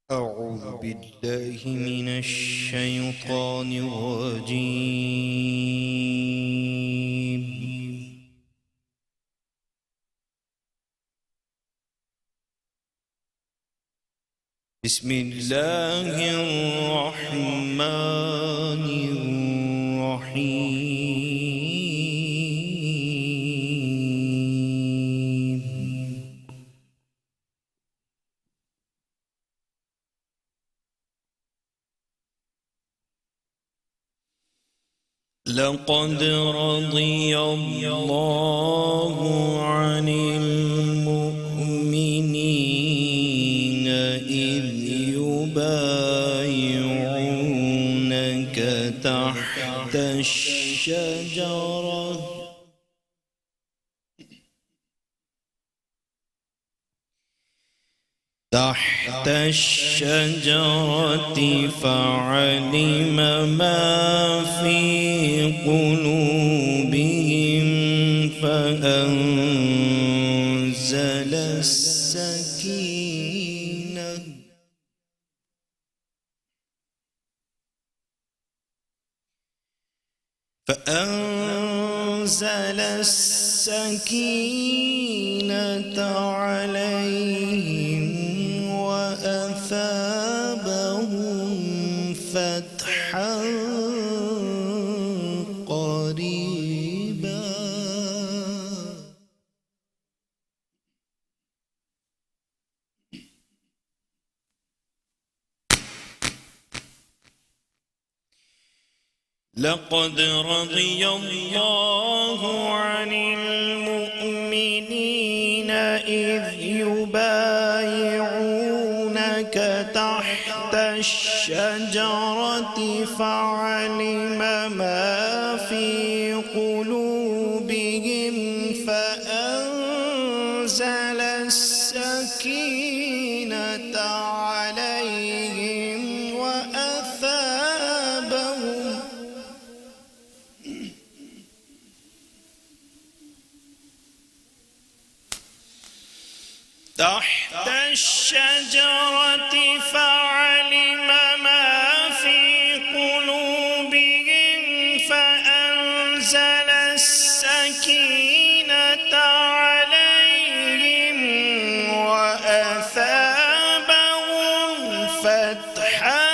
أعوذ بالله من الشيطان الرجيم. بسم الله الرحمن الرحيم. لقد رضي الله عن المؤمنين إذ يبايعونك تحت الشجرة فعلم ما في قلوبهم فأنزل السكينة عليهم وأثابهم فتحا قريبا. لقد رضي الله عن المؤمنين إذ يبايعونك تحت الشجرة فعلم ما في قلوبهم فأنزل السكينة عليهم وأثابهم تحت الشجرة فعلم ما في قلوبهم فأنزل السكينة عليهم وأثابهم فتحا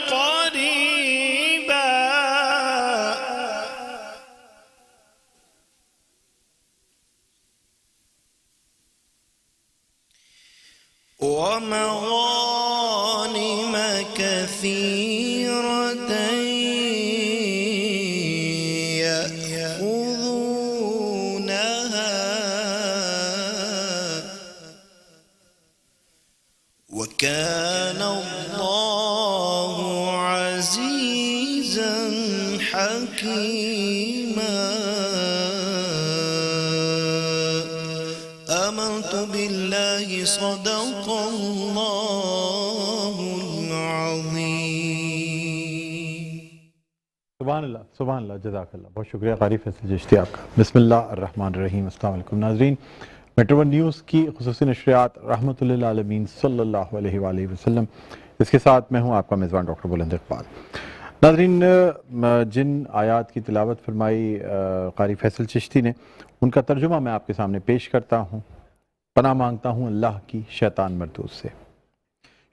قريبا. ومغانم كثيرة يأخذونها وكان الله عزيزا حكيما. آمنت بالله صدق الله العظيم. سبحان اللہ جزاک اللہ. بہت شکریہ قاری فیصل چشتی آپ کا. بسم اللہ الرحمن الرحیم. السلام علیکم ناظرین. میٹرو ون نیوز کی خصوصی نشریات رحمۃ للعالمین صلی اللہ علیہ وآلہ وسلم، اس کے ساتھ میں ہوں آپ کا میزبان ڈاکٹر بلند اقبال. ناظرین، جن آیات کی تلاوت فرمائی قاری فیصل چشتی نے، ان کا ترجمہ میں آپ کے سامنے پیش کرتا ہوں. پناہ مانگتا ہوں اللہ کی شیطان مردود سے.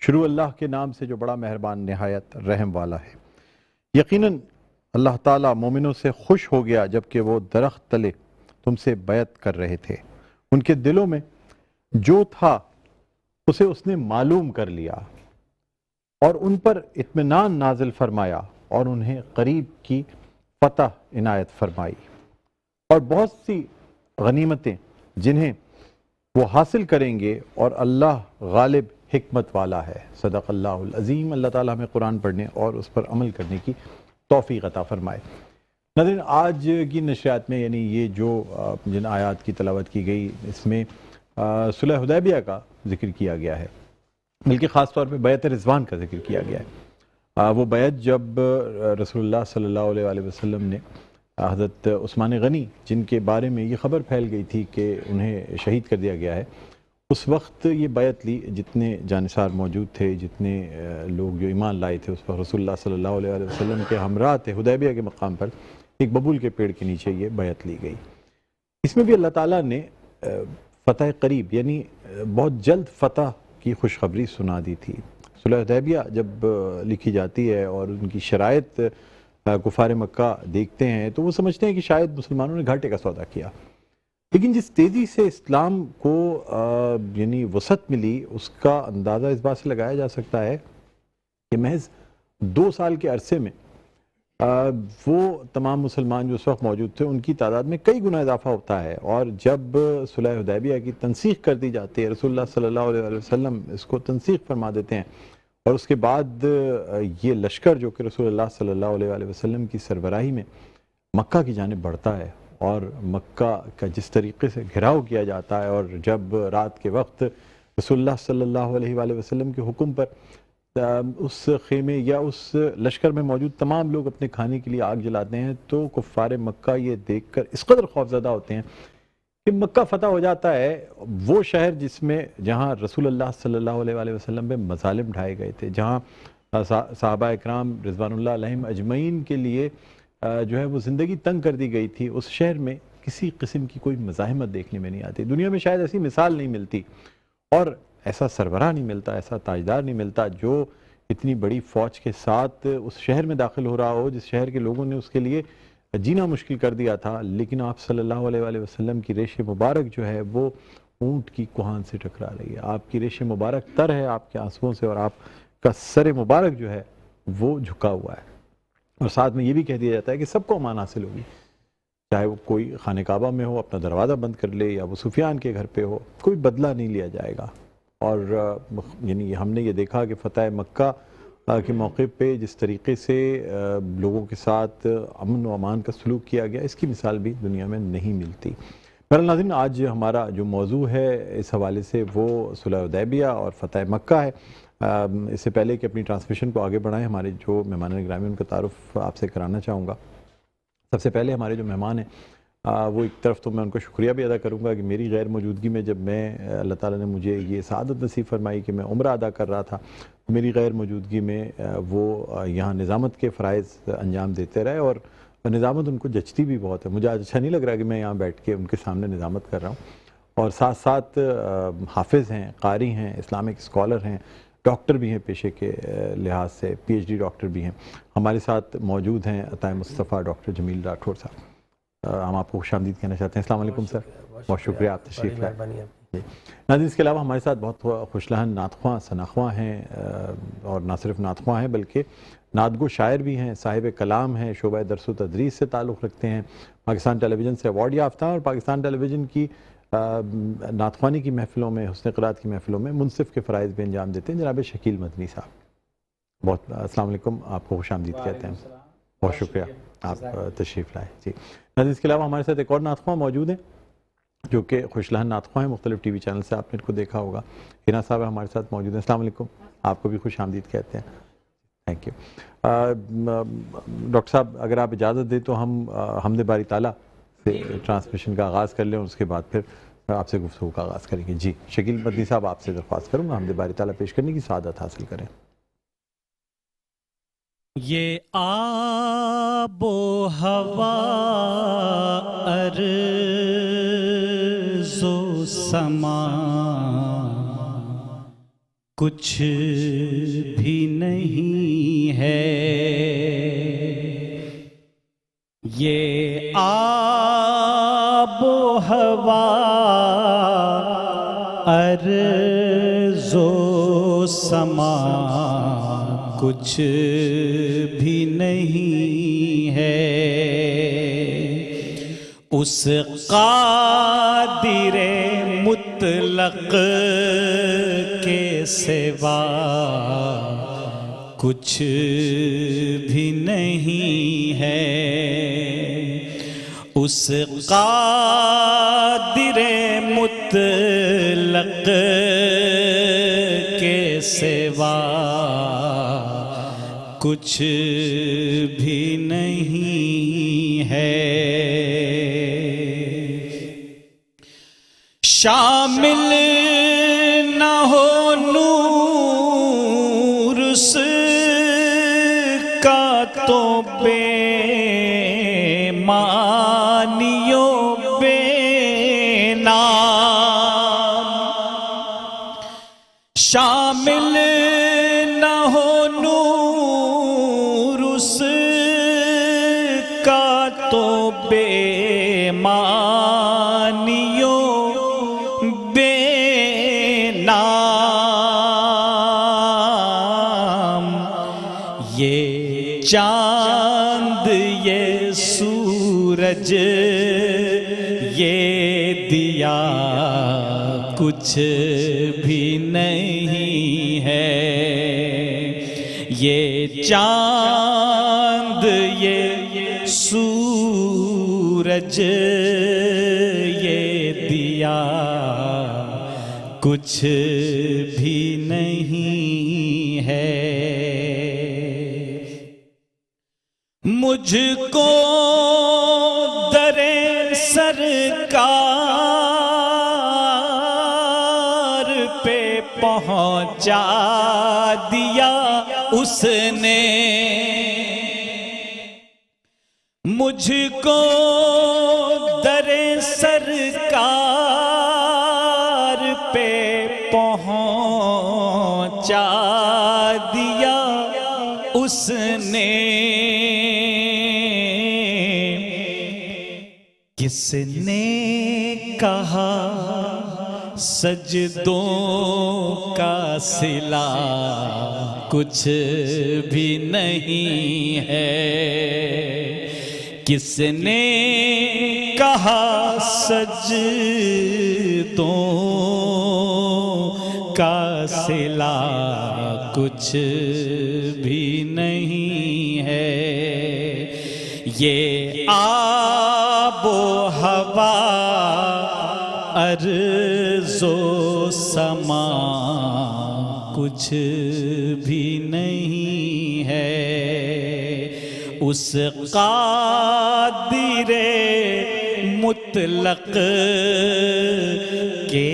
شروع اللہ کے نام سے جو بڑا مہربان نہایت رحم والا ہے. یقیناً اللہ تعالیٰ مومنوں سے خوش ہو گیا جبکہ وہ درخت تلے تم سے بیعت کر رہے تھے. ان کے دلوں میں جو تھا اسے اس نے معلوم کر لیا اور ان پر اطمینان نازل فرمایا اور انہیں قریب کی فتح عنایت فرمائی اور بہت سی غنیمتیں جنہیں وہ حاصل کریں گے، اور اللہ غالب حکمت والا ہے. صدق اللہ العظیم. اللہ تعالیٰ ہمیں قرآن پڑھنے اور اس پر عمل کرنے کی توفیق عطا فرمائے. ناظرین، آج کی نشریات میں یعنی یہ جو جن آیات کی تلاوت کی گئی، اس میں صلح حدیبیہ کا ذکر کیا گیا ہے، بلکہ خاص طور پہ بیعت رضوان کا ذکر کیا گیا ہے. وہ بیعت جب رسول اللہ صلی اللہ علیہ وآلہ وسلم نے حضرت عثمان غنی، جن کے بارے میں یہ خبر پھیل گئی تھی کہ انہیں شہید کر دیا گیا ہے، اس وقت یہ بیعت لی جتنے جانثار موجود تھے، جتنے لوگ جو ایمان لائے تھے اس وقت رسول اللہ صلی اللہ علیہ وآلہ وسلم کے ہمراہ تھے، حدیبیہ کے مقام پر ایک ببول کے پیڑ کے نیچے یہ بیعت لی گئی۔ اس میں بھی اللہ تعالیٰ نے فتح قریب یعنی بہت جلد فتح کی خوشخبری سنا دی تھی۔ صلح حدیبیہ جب لکھی جاتی ہے اور ان کی شرائط کفار مکہ دیکھتے ہیں تو وہ سمجھتے ہیں کہ شاید مسلمانوں نے گھاٹے کا سودا کیا، لیکن جس تیزی سے اسلام کو یعنی وسعت ملی اس کا اندازہ اس بات سے لگایا جا سکتا ہے کہ محض 2 سال کے عرصے میں وہ تمام مسلمان جو اس وقت موجود تھے ان کی تعداد میں کئی گنا اضافہ ہوتا ہے، اور جب صلح حدیبیہ کی تنسیخ کر دی جاتی ہے، رسول اللہ صلی اللہ علیہ وسلم اس کو تنسیخ فرما دیتے ہیں، اور اس کے بعد یہ لشکر جو کہ رسول اللہ صلی اللہ علیہ وسلم کی سربراہی میں مکہ کی جانب بڑھتا ہے، اور مکہ کا جس طریقے سے گھراؤ کیا جاتا ہے، اور جب رات کے وقت رسول اللہ صلی اللہ علیہ وآلہ وسلم کے حکم پر اس خیمے یا اس لشکر میں موجود تمام لوگ اپنے کھانے کے لیے آگ جلاتے ہیں، تو کفار مکہ یہ دیکھ کر اس قدر خوفزدہ ہوتے ہیں کہ مکہ فتح ہو جاتا ہے، وہ شہر جس میں جہاں رسول اللہ صلی اللہ علیہ وآلہ وسلم پہ مظالم ڈھائے گئے تھے، جہاں صحابہ اکرام رضوان اللہ علیہم اجمعین کے لیے جو ہے وہ زندگی تنگ کر دی گئی تھی، اس شہر میں کسی قسم کی کوئی مزاحمت دیکھنے میں نہیں آتی۔ دنیا میں شاید ایسی مثال نہیں ملتی، اور ایسا سربراہ نہیں ملتا، ایسا تاجدار نہیں ملتا جو اتنی بڑی فوج کے ساتھ اس شہر میں داخل ہو رہا ہو جس شہر کے لوگوں نے اس کے لیے جینا مشکل کر دیا تھا، لیکن آپ صلی اللہ علیہ وآلہ وسلم کی ریش مبارک جو ہے وہ اونٹ کی کوہان سے ٹکرا رہی ہے، آپ کی ریش مبارک تر ہے آپ کے آنسوؤں سے، اور آپ کا سر مبارک جو ہے وہ جھکا ہوا ہے، اور ساتھ میں یہ بھی کہہ دیا جاتا ہے کہ سب کو امان حاصل ہوگی، چاہے وہ کوئی خانہ کعبہ میں ہو اپنا دروازہ بند کر لے یا وہ سفیان کے گھر پہ ہو، کوئی بدلہ نہیں لیا جائے گا۔ اور یعنی ہم نے یہ دیکھا کہ فتح مکہ کے موقع پہ جس طریقے سے لوگوں کے ساتھ امن و امان کا سلوک کیا گیا، اس کی مثال بھی دنیا میں نہیں ملتی۔ میرے ناظرین، آج ہمارا جو موضوع ہے اس حوالے سے وہ صلح حدیبیہ اور فتح مکہ ہے۔ اس سے پہلے کہ اپنی ٹرانسمیشن کو آگے بڑھائیں، ہمارے جو مہمان گرامی ان کا تعارف آپ سے کرانا چاہوں گا۔ سب سے پہلے ہمارے جو مہمان ہیں وہ ایک طرف تو میں ان کا شکریہ بھی ادا کروں گا کہ میری غیر موجودگی میں جب میں اللہ تعالیٰ نے مجھے یہ سعادت نصیب فرمائی کہ میں عمرہ ادا کر رہا تھا، میری غیر موجودگی میں وہ یہاں نظامت کے فرائض انجام دیتے رہے، اور نظامت ان کو جچتی بھی بہت ہے۔ مجھے آج اچھا نہیں لگ رہا کہ میں یہاں بیٹھ کے ان کے سامنے نظامت کر رہا ہوں، اور ساتھ ساتھ حافظ ہیں، قاری ہیں، اسلامک اسکالر ہیں، ڈاکٹر بھی ہیں پیشے کے لحاظ سے، پی ایچ ڈی ڈاکٹر بھی ہیں۔ ہمارے ساتھ موجود ہیں عطائے مصطفیٰ ڈاکٹر جمیل راٹھور صاحب، ہم آپ کو خوش آمدید کہنا چاہتے ہیں۔ السلام علیکم سر، بہت شکریہ آپ تشریف لائے۔ ناظرین، اس کے علاوہ ہمارے ساتھ بہت خوش لہن نعت خواں ثناء ہیں، اور نہ صرف نعت خواں ہیں بلکہ نعت گو شاعر بھی ہیں، صاحب کلام ہیں، شعبہ درس و تدریس سے تعلق رکھتے ہیں، پاکستان ٹیلی ویژن سے ایوارڈ یافتہ ہیں، اور پاکستان ٹیلی ویژن کی نعت خوانی کی محفلوں میں، حسن قرات کی محفلوں میں منصف کے فرائض بھی انجام دیتے ہیں، جناب شکیل مدنی صاحب۔ بہت السلام علیکم، آپ کو خوش آمدید کہتے ہیں، بہت شکریہ آپ تشریف لائے۔ جی ناظرین، اس کے علاوہ ہمارے ساتھ ایک اور نعت خواں موجود ہیں جو کہ خوش لہن نعت خواں ہیں، مختلف ٹی وی چینل سے آپ نے ان کو دیکھا ہوگا، ہنا صاحب ہمارے ساتھ موجود ہیں۔ السلام علیکم، آپ کو بھی خوش آمدید کہتے ہیں، تھینک یو۔ ڈاکٹر صاحب اگر آپ اجازت دیں تو ہم حمد باری تعالیٰ سے ٹرانسمیشن کا آغاز کر لیں، اور اس کے بعد پھر آپ سے گفتگو کا آغاز کریں گے۔ جی شکیل مدنی صاحب، آپ سے درخواست کروں گا حمد باری تعالیٰ پیش کرنے کی سعادت حاصل کریں۔ یہ آب و ہوا ارض و سما کچھ بھی نہیں ہے، یہ آب و ہوا ارض و سما کچھ بھی نہیں ہے، اس قادر مطلق کے سوا کچھ بھی نہیں ہے، اس قادر مطلق کے سوا کچھ بھی نہیں ہے، شامل تو بے معنیوں بے نام، شامل نہ ہو نور اس کا تو بے معنیوں بے نام، یہ چاند یہ سورج یہ دیا کچھ بھی نہیں ہے، یہ چاند یہ سورج یہ دیا کچھ بھی نہیں ہے، مجھ کو در سرکار پہ پہنچا دیا اس نے، مجھ کو در سرکار پہ پہنچا دیا اس نے، کس نے کہا سجدوں کا صلہ کچھ بھی نہیں ہے، کس نے کہا سجدوں کا صلہ کچھ بھی نہیں ہے، یہ آب و ہوا ارض و سما کچھ بھی نہیں ہے، اس قادر مطلق کے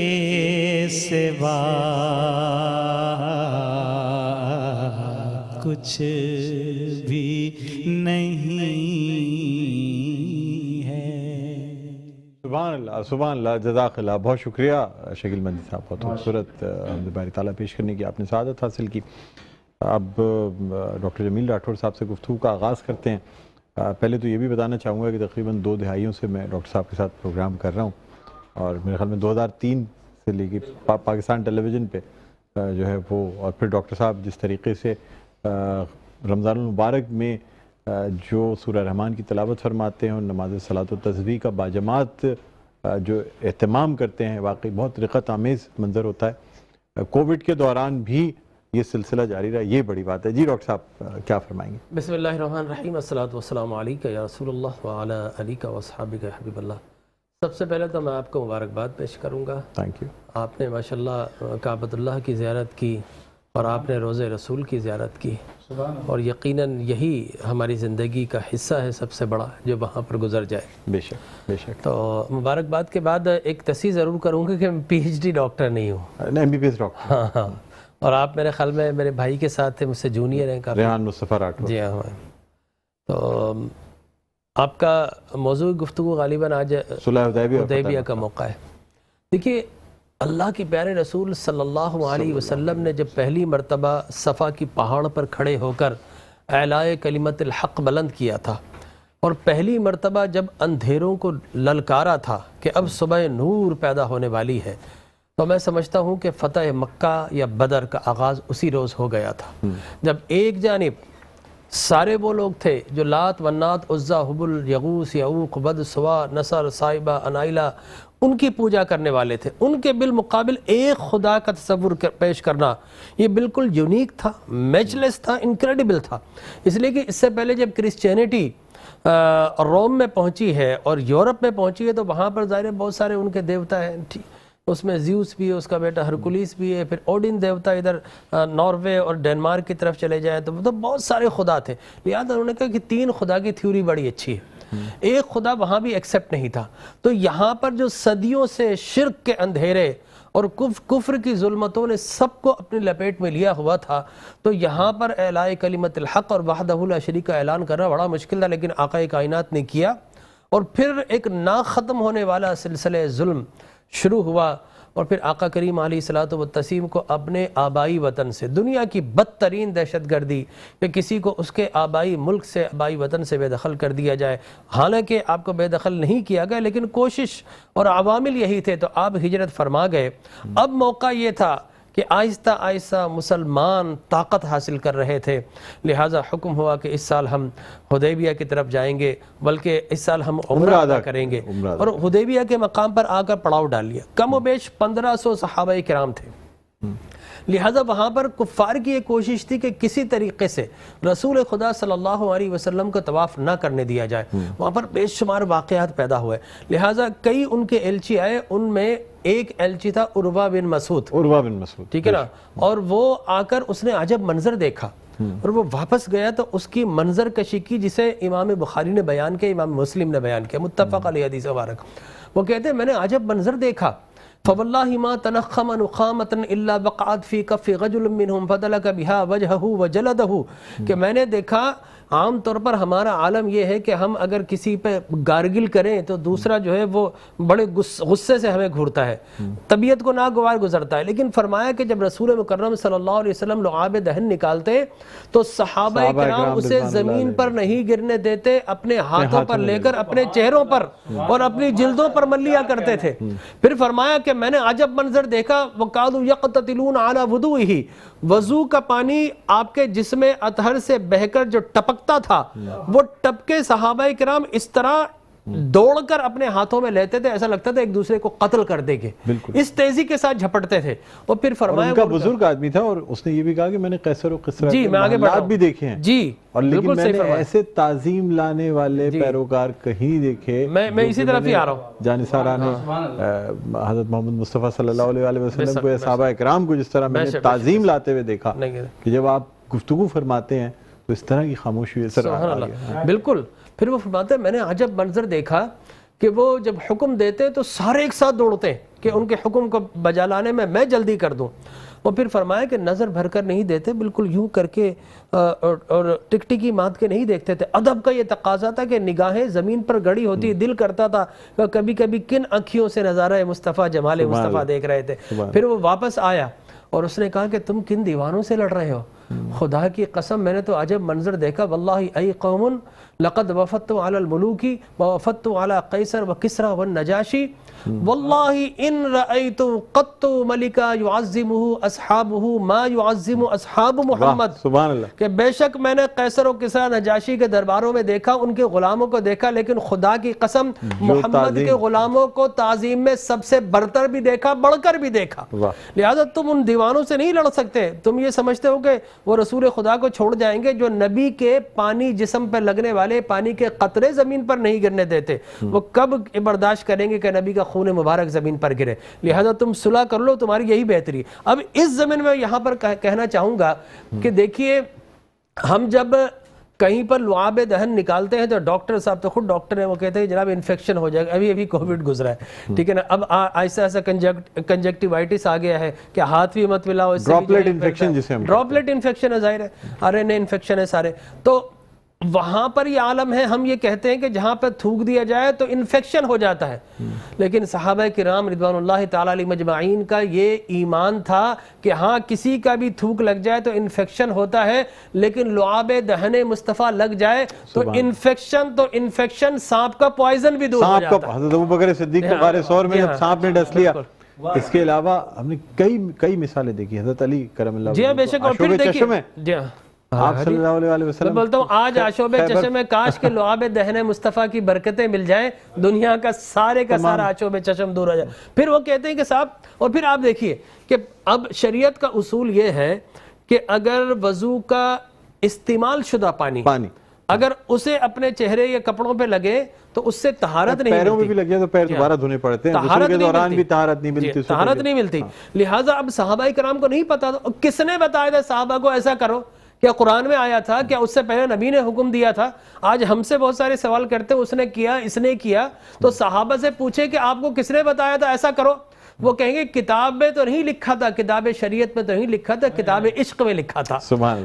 سوا کچھ بھی نہیں ہے۔ سبحان اللہ سبحان اللہ، جزاک اللہ، بہت شکریہ شکیل مندی صاحب، بہت خوبصورت حمد باری تعالیٰ پیش کرنے کی آپ نے سعادت حاصل کی۔ اب ڈاکٹر جمیل راٹھور صاحب سے گفتگو کا آغاز کرتے ہیں۔ پہلے تو یہ بھی بتانا چاہوں گا کہ تقریباً 2 دہائیوں سے میں ڈاکٹر صاحب کے ساتھ پروگرام کر رہا ہوں، اور میرے خیال میں 2003 سے لے کے پاکستان ٹیلی ویژن پہ جو ہے وہ، اور پھر ڈاکٹر صاحب جس طریقے سے رمضان المبارک میں جو سورہ رحمان کی تلاوت فرماتے ہیں اور نماز صلاۃ و تسبیح کا باجماعت جو اہتمام کرتے ہیں، واقعی بہت رقت آمیز منظر ہوتا ہے۔ کووڈ کے دوران بھی یہ سلسلہ جاری رہا، یہ بڑی بات ہے۔ جی ڈاکٹر صاحب کیا فرمائیں گے؟ بسم اللہ الرحمن الرحیم، الصلاۃ والسلام علیکہ یا رسول اللہ وعلی آلک و اصحابک یا حبیب اللہ۔ سب سے پہلے تو میں آپ کو مبارکباد پیش کروں گا، تھینک یو۔ آپ نے ماشاءاللہ کعبۃ اللہ کی زیارت کی اور آپ نے روضہ رسول کی زیارت کی، اور یقیناً یہی ہماری زندگی کا حصہ ہے سب سے بڑا جو وہاں پر گزر جائے۔ بے شک بے شک۔ تو مبارکباد کے بعد ایک تصحیح ضرور کروں گا کہ میں پی ایچ ڈی ڈاکٹر نہیں ہوں، MBBS ڈاکٹر، ہاں ہاں، اور آپ میرے خیال میں میرے بھائی کے ساتھ تھے، مجھ سے جونیئر ہیں کافی۔ ریحان مصطفیٰ راٹھور۔ جی ہاں، تو آپ کا موضوع گفتگو غالباً آج صلح حدیبیہ کا موقع ہے۔ دیکھیے، اللہ کے پیارے رسول صلی اللہ علیہ وسلم نے جب پہلی مرتبہ صفا کی پہاڑ پر کھڑے ہو کر اعلائے کلمت الحق بلند کیا تھا، اور پہلی مرتبہ جب اندھیروں کو للکارا تھا کہ اب صبح نور پیدا ہونے والی ہے، تو میں سمجھتا ہوں کہ فتح مکہ یا بدر کا آغاز اسی روز ہو گیا تھا، جب ایک جانب سارے وہ لوگ تھے جو لات ونات عزا حبل یغوث یعوق ود سوا نصر صائبہ انائلہ ان کی پوجا کرنے والے تھے، ان کے بالمقابل ایک خدا کا تصور پیش کرنا یہ بالکل یونیک تھا، میچلیس تھا، انکریڈیبل تھا۔ اس لیے کہ اس سے پہلے جب کرسچینٹی روم میں پہنچی ہے اور یورپ میں پہنچی ہے تو وہاں پر ظاہر بہت سارے ان کے دیوتا ہیں، اس میں زیوس بھی ہے، اس کا بیٹا ہرکولیس بھی ہے، پھر اوڈن دیوتا ادھر ناروے اور ڈینمارک کی طرف چلے جائیں تو بہت سارے خدا تھے، لہٰذا انہوں نے کہا کہ 3 خدا کی تھیوری بڑی اچھی ہے، ایک خدا وہاں بھی ایکسیپٹ نہیں تھا۔ تو یہاں پر جو صدیوں سے شرک کے اندھیرے اور کفر کی ظلمتوں نے سب کو اپنی لپیٹ میں لیا ہوا تھا، تو یہاں پر اعلاء کلمت الحق اور وحدہ لا شریک کا اعلان کرنا بڑا مشکل تھا، لیکن آقا کائنات نے کیا، اور پھر ایک نا ختم ہونے والا سلسلہ ظلم شروع ہوا، اور پھر آقا کریم علیہ الصلوۃ والتسلیم کو اپنے آبائی وطن سے، دنیا کی بدترین دہشت گردی کہ کسی کو اس کے آبائی ملک سے، آبائی وطن سے بے دخل کر دیا جائے، حالانکہ آپ کو بے دخل نہیں کیا گیا، لیکن کوشش اور عوامل یہی تھے، تو آپ ہجرت فرما گئے۔ اب موقع یہ تھا کہ آہستہ آہستہ مسلمان طاقت حاصل کر رہے تھے، لہٰذا حکم ہوا کہ اس سال ہم حدیبیہ کی طرف جائیں گے، بلکہ اس سال ہم عمرہ ادا کریں گے، اور حدیبیہ کے مقام پر آ کر پڑاؤ ڈال لیا۔ کم و بیش 1500 صحابہ کرام تھے، لہٰذا وہاں پر کفار کی ایک کوشش تھی کہ کسی طریقے سے رسول خدا صلی اللہ علیہ وسلم کو طواف نہ کرنے دیا جائے۔ وہاں پر بے شمار واقعات پیدا ہوئے، لہٰذا کئی ان کے ایلچی آئے، ان میں ایک ایلچی تھا عروہ بن مسعود، ٹھیک ہے نا، اور وہ آ کر اس نے عجب منظر دیکھا، اور وہ واپس گیا تو اس کی منظر کشی کی، جسے امام بخاری نے بیان کیا، امام مسلم نے بیان کیا، متفق علیہ حدیث مبارک۔ وہ کہتے ہیں میں نے عجب منظر دیکھا، فواللہ ما تنخم نخامة الا وقعت فی کف رجل منهم فدلک بها وجهه وجلده، کہ میں نے دیکھا عام طور پر ہمارا عالم یہ ہے کہ ہم اگر کسی پہ گارگل کریں تو دوسرا جو ہے وہ بڑے غصے سے ہمیں گھورتا ہے، طبیعت کو ناگوار گزرتا ہے، لیکن فرمایا کہ جب رسول مکرم صلی اللہ علیہ وسلم لعاب دہن نکالتے تو صحابہ کرام اسے زمین پر نہیں گرنے دیتے، اپنے ہاتھوں پر لے کر اپنے چہروں پر اور اپنی جلدوں پر مل لیا کرتے تھے۔ پھر فرمایا کہ میں نے عجب منظر دیکھا، وَقَالُوا يَقْتَتِلُونَ عَلَى وُضُوئِهِ، وضو کا پانی آپ کے جسم اطہر سے بہہ کر جو ٹپکتا تھا، وہ ٹپکے صحابہ کرام اس طرح دوڑ کر اپنے ہاتھوں میں لیتے تھے، ایسا لگتا تھا ایک دوسرے کو قتل کر دیں گے، اس تیزی کے ساتھ جھپٹتے تھے۔ اور پھر فرمایا، ان کا بزرگ آدمی تھا، اور اس نے یہ بھی کہا کہ میں نے قیصر و کسریٰ کے محلات بھی دیکھے ہیں، جی، اور لیکن میں نے ایسے تعظیم لانے والے پیروکار کہیں دیکھے۔ میں اسی طرف ہی آ رہا ہوں، جانثاران حضرت محمد مصطفیٰ صلی اللہ علیہ وسلم کو، صحابہ کرام کو جس طرح میں نے تعظیم لاتے ہوئے دیکھا کہ جب آپ گفتگو فرماتے ہیں تو اس طرح کی خاموشی اثر آ گیا۔ بالکل۔ پھر وہ فرماتے ہیں میں نے عجب منظر دیکھا کہ وہ جب حکم دیتے تو سارے ایک ساتھ دوڑتے ہیں کہ ان کے حکم کو بجا لانے میں جلدی کر دوں، اور پھر فرمایا کہ نظر بھر کر نہیں دیتے، بالکل یوں کر کے اور ٹک ٹکی مات کے نہیں دیکھتے تھے۔ ادب کا یہ تقاضا تھا کہ نگاہیں زمین پر گڑی ہوتی، دل کرتا تھا کبھی کبھی کن آنکھوں سے نظارہ مصطفیٰ، جمال مصطفیٰ دیکھ رہے تھے۔ پھر وہ واپس آیا اور اس نے کہا کہ تم کن دیوانوں سے لڑ رہے ہو؟ خدا کی قسم میں نے تو عجب منظر دیکھا، واللہ ای قوم لقد وفدت علی الملوک ووفدت علی قیصر وکسریٰ والنجاشی واللہ ان رأیت قط ملکا یعظمہ اصحابہ ما یعظم اصحاب محمد، سبحان اللہ، کہ بے شک میں نے قیصر و کسریٰ نجاشی کے درباروں میں دیکھا، ان کے غلاموں کو دیکھا، لیکن خدا کی قسم محمد کے غلاموں کو تعظیم میں سب سے برتر بھی دیکھا، بڑھ کر بھی دیکھا۔ لہذا تم ان دیوانوں سے نہیں لڑ سکتے، تم یہ سمجھتے ہو کہ وہ رسول خدا کو چھوڑ جائیں گے جو نبی کے پانی جسم پر لگنے والے پانی کے قطرے زمین پر نہیں گرنے دیتے، وہ کب برداشت کریں گے کہ نبی کا خون مبارک زمین پر گرے؟ لہذا تم صلح کر لو، تمہاری یہی بہتری۔ اب اس زمین میں یہاں پر کہنا چاہوں گا کہ دیکھیے، ہم جب کہیں پر لعاب دہن نکالتے ہیں تو ڈاکٹر صاحب تو خود ڈاکٹر ہیں، وہ کہتے ہیں جناب انفیکشن ہو جائے گا، ابھی کووڈ گزرا ہے، ٹھیک ہے نا، اب ایسا ایسا کنجکٹیوائٹس آ گیا ہے کہ ہاتھ بھی مت ملاؤ، ڈراپلیٹ انفیکشن جسے ہم ڈراپلیٹ انفیکشن ہے، ظاہر ہے RNA انفیکشن ہے سارے، تو وہاں پر یہ عالم ہے، ہم یہ کہتے ہیں کہ جہاں پر تھوک دیا جائے تو انفیکشن ہو جاتا ہے، لیکن صحابہ کرام رضوان اللہ تعالی علیہ مجمعین کا یہ ایمان تھا کہ ہاں کسی کا بھی تھوک لگ جائے تو انفیکشن ہوتا ہے، لیکن لعاب دہن مصطفیٰ لگ جائے تو انفیکشن سانپ کا پوائزن بھی دور ہو جاتا ہے۔ حضرت ابوبکر صدیق کے غار ثور میں جب سانپ نے ڈس لیا، اس کے علاوہ ہم نے کئی مثالیں دیکھی، حضرت علی کرم اللہ، جی ہاں بے شک، اور پھر دیکھیے، جی ہاں آپ صلی اللہ علیہ وسلم، میں بولتا ہوں آج عشوب چشم میں کاش کے لعاب دہن مصطفیٰ کی برکتیں مل جائیں، دنیا کا سارے کا سارا عشوب چشم دور ہو جائے۔ پھر وہ کہتے ہیں کہ صاحب، اور پھر آپ دیکھیے کہ اب شریعت کا اصول یہ ہے کہ اگر وضو کا استعمال شدہ پانی اگر اسے اپنے چہرے یا کپڑوں پہ لگے تو اس سے طہارت نہیں ملتی، پیروں میں بھی لگ جائے تو پیر دوبارہ دھونے پڑتے ہیں، غسل کے دوران بھی طہارت نہیں ملتی، لہٰذا اب صحابہ کرام کو نہیں پتا تھا، کس نے بتایا تھا صحابہ کو ایسا کرو؟ کیا قرآن میں آیا تھا؟ کیا اس سے پہلے نبی نے حکم دیا تھا؟ آج ہم سے بہت سارے سوال کرتے اس نے کیا، اس نے کیا، تو صحابہ سے پوچھے کہ آپ کو کس نے بتایا تھا ایسا کرو؟ وہ کہیں گے کتاب میں تو نہیں لکھا تھا، کتاب شریعت میں تو نہیں لکھا تھا، کتاب عشق میں لکھا تھا.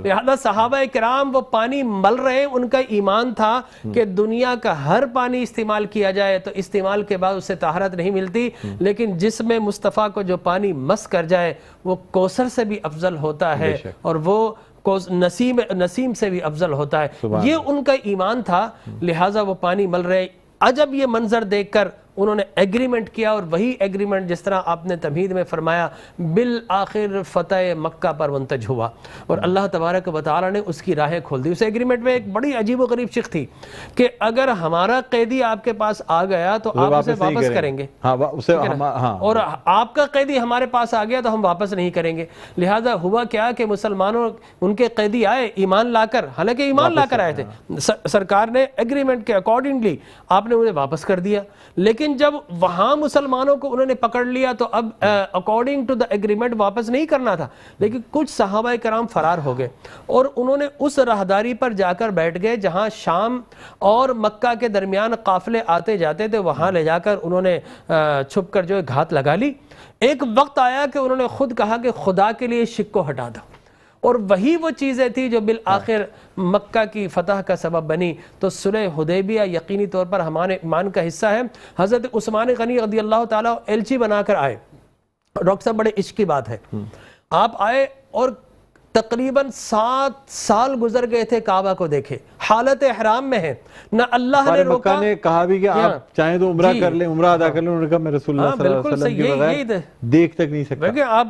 لہذا صحابہ کرام وہ پانی مل رہے ہیں، ان کا ایمان تھا کہ دنیا کا ہر پانی استعمال کیا جائے تو استعمال کے بعد اس سے طہارت نہیں ملتی، لیکن جس میں مصطفیٰ کو جو پانی مس کر جائے وہ کوثر سے بھی افضل ہوتا ہے اور وہ نسیم سے بھی افضل ہوتا ہے. یہ ان کا ایمان تھا، لہٰذا وہ پانی مل رہے. عجب یہ منظر دیکھ کر انہوں نے ایگریمنٹ کیا، اور وہی ایگریمنٹ جس طرح آپ نے تمہید میں فرمایا بالآخر فتح مکہ پر منتج ہوا، اور اللہ تبارک و تعالی نے اس کی راہیں کھول دی. اس ایگریمنٹ میں ایک بڑی عجیب و غریب شق تھی کہ اگر ہمارا قیدی آپ کے پاس آ گیا تو آپ اسے واپس کریں گے، اور آپ کا قیدی ہمارے پاس آ گیا تو ہم واپس نہیں کریں گے. لہٰذا ہوا کیا کہ مسلمانوں ان کے قیدی آئے ایمان لا کر، حالانکہ ایمان لا کر آئے تھے، سرکار نے ایگریمنٹ کے اکارڈنگلی آپ نے انہیں واپس کر دیا. لیکن جب وہاں مسلمانوں کو انہوں نے پکڑ لیا تو اب اکارڈنگ ٹو دا ایگریمنٹ واپس نہیں کرنا تھا، لیکن کچھ صحابہ کرام فرار ہو گئے اور انہوں نے اس راہداری پر جا کر بیٹھ گئے جہاں شام اور مکہ کے درمیان قافلے آتے جاتے تھے. وہاں لے جا کر انہوں نے چھپ کر جو ہے گھات لگا لی. ایک وقت آیا کہ انہوں نے خود کہا کہ خدا کے لیے شک کو ہٹا دو، اور وہی وہ چیزیں تھی جو بالآخر مکہ کی فتح کا سبب بنی. تو صلح حدیبیہ یقینی طور پر ہمارے ایمان کا حصہ ہے. حضرت عثمان غنی رضی اللہ تعالیٰ ایلچی بنا کر آئے. ڈاکٹر صاحب بڑے عشق کی بات ہے، آپ آئے اور تقریباً 7 سال گزر گئے تھے کعبہ کو دیکھے، حالت احرام میں ہے، نہ اللہ نے روکا. مکہ نے کہا بھی کہ آپ چاہیں تو عمرہ کر لیں، عمرہ ادا کر لیں. انہوں نے کہا میں رسول اللہ صلی اللہ علیہ وسلم کے بغیر دیکھ تک نہیں سکتا. دیکھیں آپ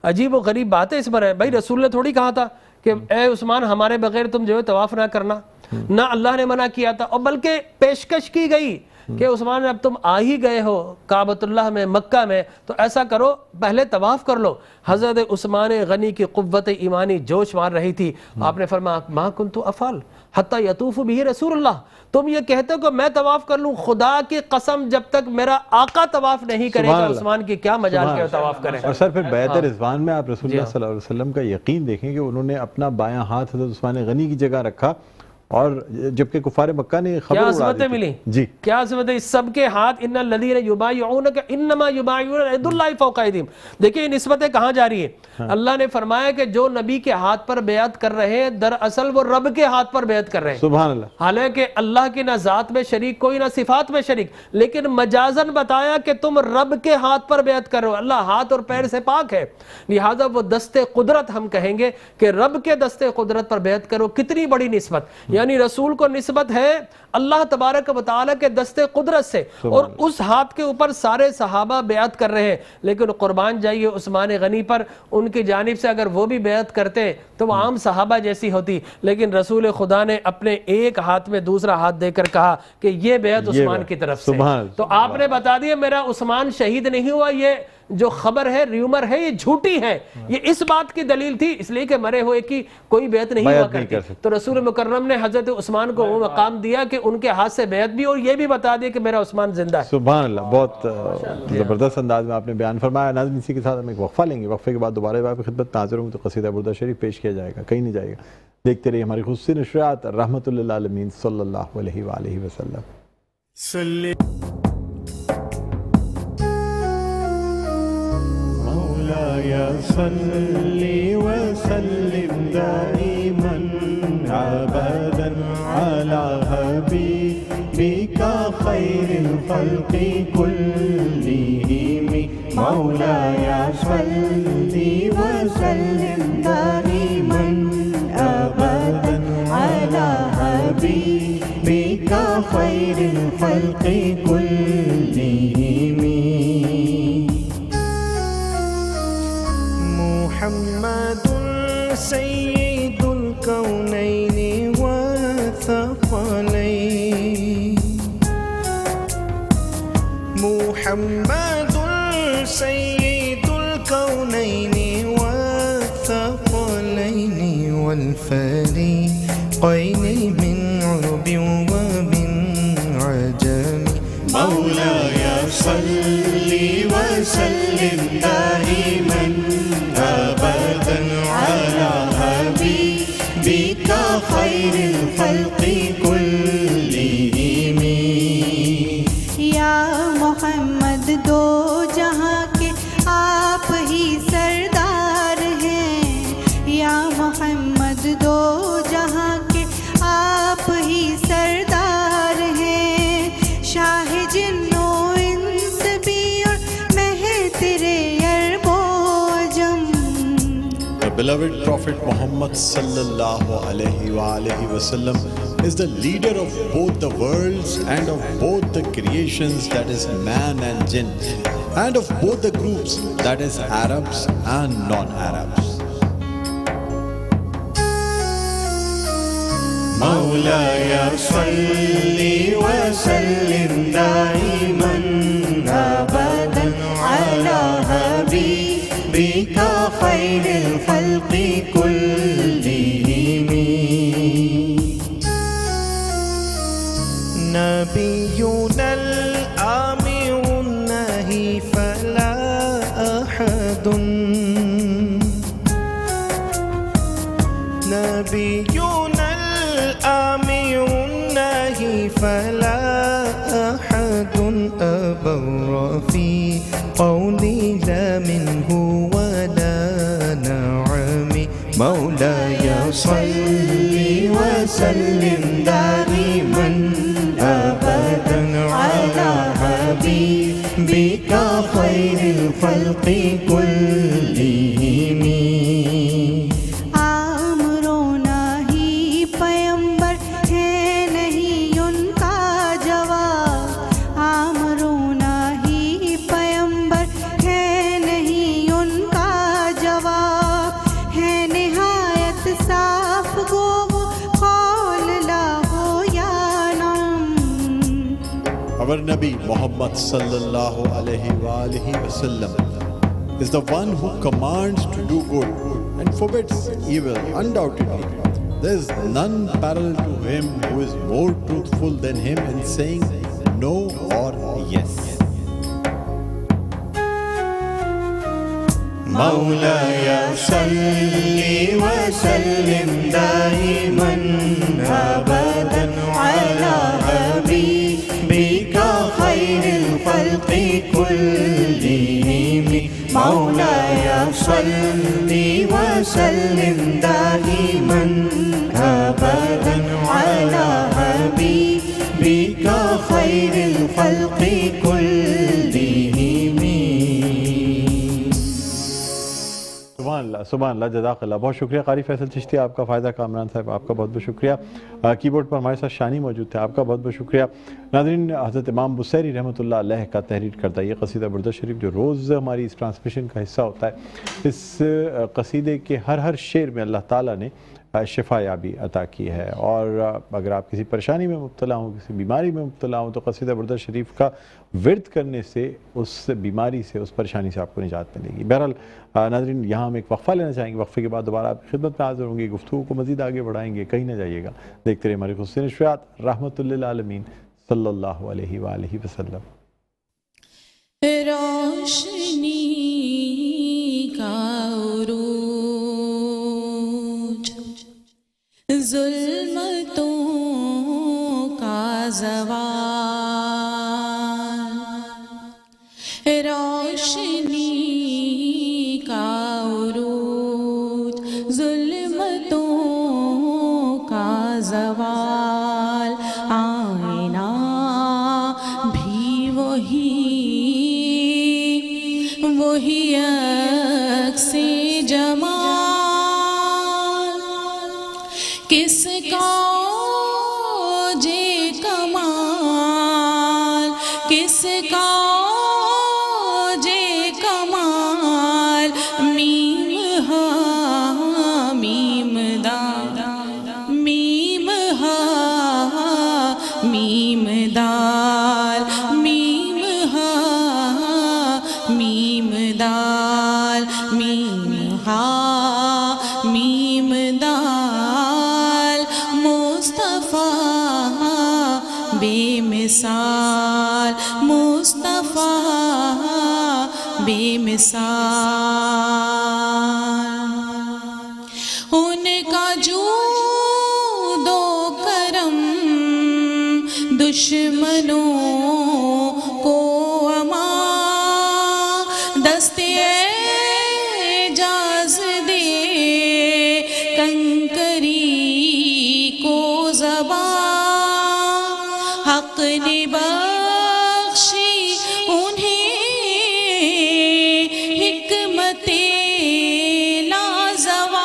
عجیب و غریب باتیں اس پر ہے. بھائی رسول نے تھوڑی کہا تھا کہ اے عثمان ہمارے بغیر تم جو ہے طواف نہ کرنا، نہ اللہ نے منع کیا تھا، اور بلکہ پیشکش کی گئی کہ عثمان اب تم آ ہی گئے ہو کعبۃ اللہ میں، مکہ میں، تو ایسا کرو پہلے طواف کر لو. حضرت عثمان غنی کی قوت ایمانی جوش مار رہی تھی. آپ نے فرمایا ما کنت افعل حتی یطوف به رسول اللہ، تم یہ کہتے ہو کہ میں طواف کر لوں، خدا کی قسم جب تک میرا آقا طواف نہیں کرے گا عثمان کی کیا مجال کہ طواف کریں. اور سر پھر بیعت رضوان میں آپ رسول اللہ صلی اللہ علیہ وسلم کا یقین دیکھیں کہ انہوں نے اپنا بایاں ہاتھ حضرت عثمان غنی کی جگہ رکھا، اور جبکہ کفار مکہ نے خبر اڑا دی. کیا عظمتیں ملی، جی کیا عظمتیں. اس سب کے ہاتھ ان الذین یبایعونک انما یبایعون ید اللہ فوق ایدیہم. دیکھیں یہ نسبتیں کہاں جا رہی ہیں. اللہ نے فرمایا کہ جو نبی کے ہاتھ پر بیعت کر رہے ہیں دراصل وہ رب کے ہاتھ پر بیعت کر رہے ہیں. سبحان اللہ. حالانکہ اللہ کی نہ ذات میں شریک کوئی، نہ صفات میں شریک، لیکن مجازن بتایا کہ تم رب کے ہاتھ پر بیعت کر رہے ہو. اللہ ہاتھ اور پیر سے پاک ہے، لہٰذا وہ دست قدرت ہم کہیں گے کہ رب کے دست قدرت پر بیعت کرو. کتنی بڑی نسبت، یعنی رسول کو نسبت ہے اللہ تبارک و تعالیٰ کے دست قدرت سے، اور اس ہاتھ کے اوپر سارے صحابہ بیعت کر رہے ہیں. لیکن قربان جائیے عثمان غنی پر، ان کی جانب سے اگر وہ بھی بیعت کرتے تو وہ عام صحابہ جیسی ہوتی، لیکن رسول خدا نے اپنے ایک ہاتھ میں دوسرا ہاتھ دے کر کہا کہ یہ بیعت عثمان کی طرف سے. تو آپ نے بتا دیا میرا عثمان شہید نہیں ہوا، یہ جو خبر ہے، ریومر ہے، یہ جھوٹی ہے. یہ اس بات کی دلیل تھی، اس لیے کہ مرے ہوئے کی کوئی بیعت نہیں ہوا کرتی. تو رسول مکرم نے حضرت عثمان کو وہ مقام دیا کہ ان کے ہاتھ سے بیعت بھی، اور یہ بھی بتا دیا کہ میرا عثمان زندہ ہے. سبحان اللہ. بہت زبردست انداز میں آپ نے بیان فرمایا. ناظرین اسی کے ساتھ ہم ایک وقفہ لیں گے، وقفے کے بعد دوبارہ آپ کی خدمت حاضر ہوں تو قصیدہ بردہ شریف پیش کیا جائے گا، کہیں نہیں جائے گا. دیکھتے رہیے ہماری خصوصی نشریات رحمت للعالمین صلی اللہ علیہ وآلہ وسلم. مولاي صل وسلم دائما ابدا على حبيبك خير الخلق كلهم. مولاي صل وسلم دائما ابدا على حبيبك خير الخلق كلهم. محمد سيد الكونين والثقلين. محمد سيد الكونين والثقلين والفريقين من عرب ومن عجم. مولاي صل وسلم دائما أبدا على حبيبك خير الخلق كلهم. یا محمد دو جہاں کے beloved Prophet Muhammad sallallahu alaihi wasallam is the leader of both the worlds and of both the creations, that is man and jinn, and of both the groups, that is Arabs and non-Arabs. مولاي صل وسلم دائما أبدا على حبيبك خير الخلق كلهم. نبينا الآمر النهي فلا أحد، نبينا الآمر النهي فلا أحد أبر في قولي لا منه ولا نعم. مولاي صل وسلم دائما أبدا على حبيبك خير الخلق كلهم. Our Nabi Muhammad sallallahu alaihi wasallam is the one who commands to do good and forbids evil. Undoubtedly, there is none parallel to him who is more truthful than him in saying no or yes. مولاي صل وسلم دائما أبدا على حبيبك خير الخلق كلهم. مولاي صل وسلم دائما أبدا على حبيبك خير الخلق كلهم. سبحان اللہ جزاک اللہ. بہت شکریہ قاری فیصل چشتی آپ کا. فائدہ کامران صاحب آپ کا بہت بہت شکریہ. کی بورڈ پر ہمارے ساتھ شانی موجود تھے, آپ کا بہت بہت شکریہ. ناظرین, حضرت امام بصیری رحمۃ اللہ علیہ کا تحریر کردہ یہ قصیدہ بردہ شریف جو روز ہماری اس ٹرانسمیشن کا حصہ ہوتا ہے, اس قصیدے کے ہر شعر میں اللہ تعالیٰ نے شفا یابی عطا کی ہے. اور اگر آپ کسی پریشانی میں مبتلا ہوں, کسی بیماری میں مبتلا ہوں, تو قصیدہ بردہ شریف کا ورد کرنے سے اس بیماری سے, اس پریشانی سے آپ کو نجات ملے گی. بہرحال ناظرین, یہاں ہم ایک وقفہ لینا چاہیں گے. وقفے کے بعد دوبارہ آپ کی خدمت میں حاضر ہوں گے. گفتگو کو مزید آگے بڑھائیں گے, کہیں نہ جائیے گا. دیکھتے رہے ہماری خصوصی نشریات رحمت للعالمین صلی اللہ علیہ وآلہ وسلم. روشنی کا عروج, ظلمتوں کا زوال, روشنی کا عروج, ظلمتوں کا زوال, آئینہ بھی وہی عکس جمال, کس کا جے کمال, کس کا جے کمال, میم ہا میم دا, میم ہا میم دال, میم ہا میم دال, میم ہا میم دال, مصطفیٰ بے مثال, مصطفیٰ بے مثال. ان کا جود و کرم دشمنوں کو اما, دست اعجاز دے کنکری کو زبان, حق نے بخشی انہیں حکمت لازوال.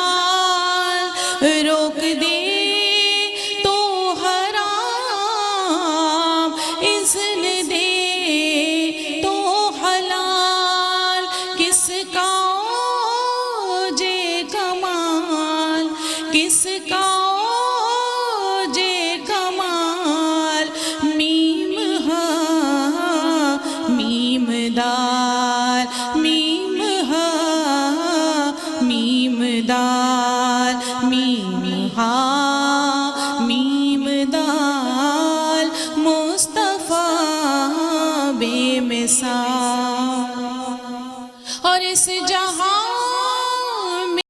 کا اوجے کمال، کس کا اوجے کمال، میم ہا میم دال، میم ہا میم دال، میم ہا میم دال، مصطفیٰ بے مثال، اور اس جہاں میں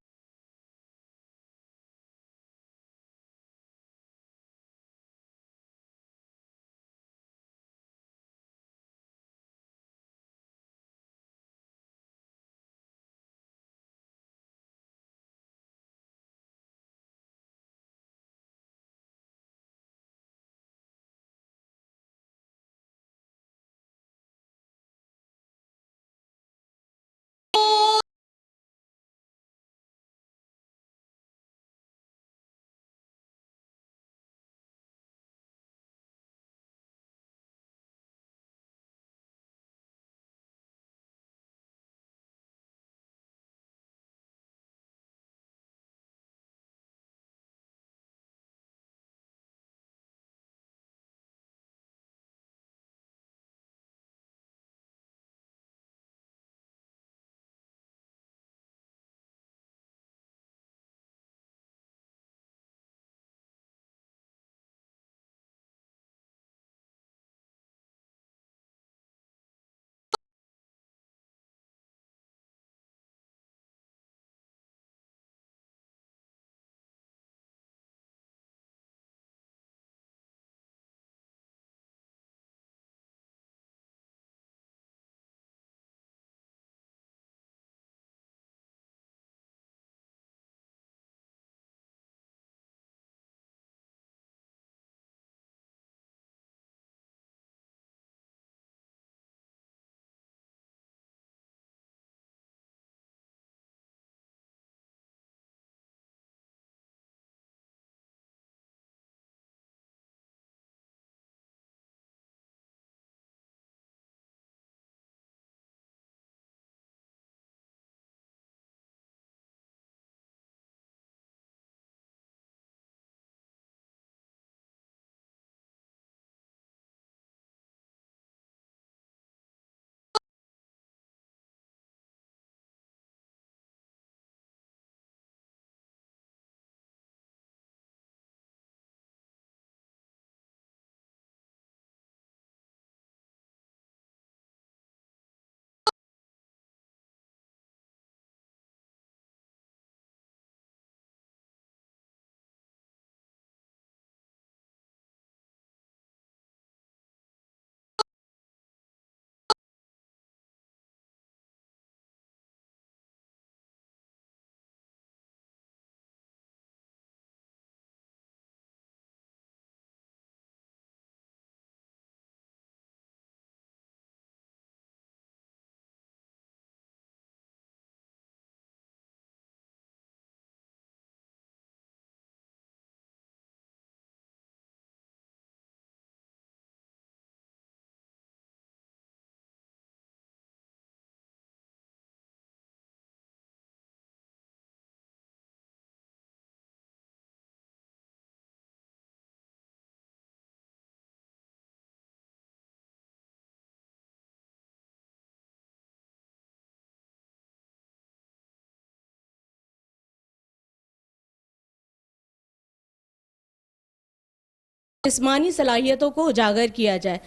جسمانی صلاحیتوں کو اجاگر کیا جائے.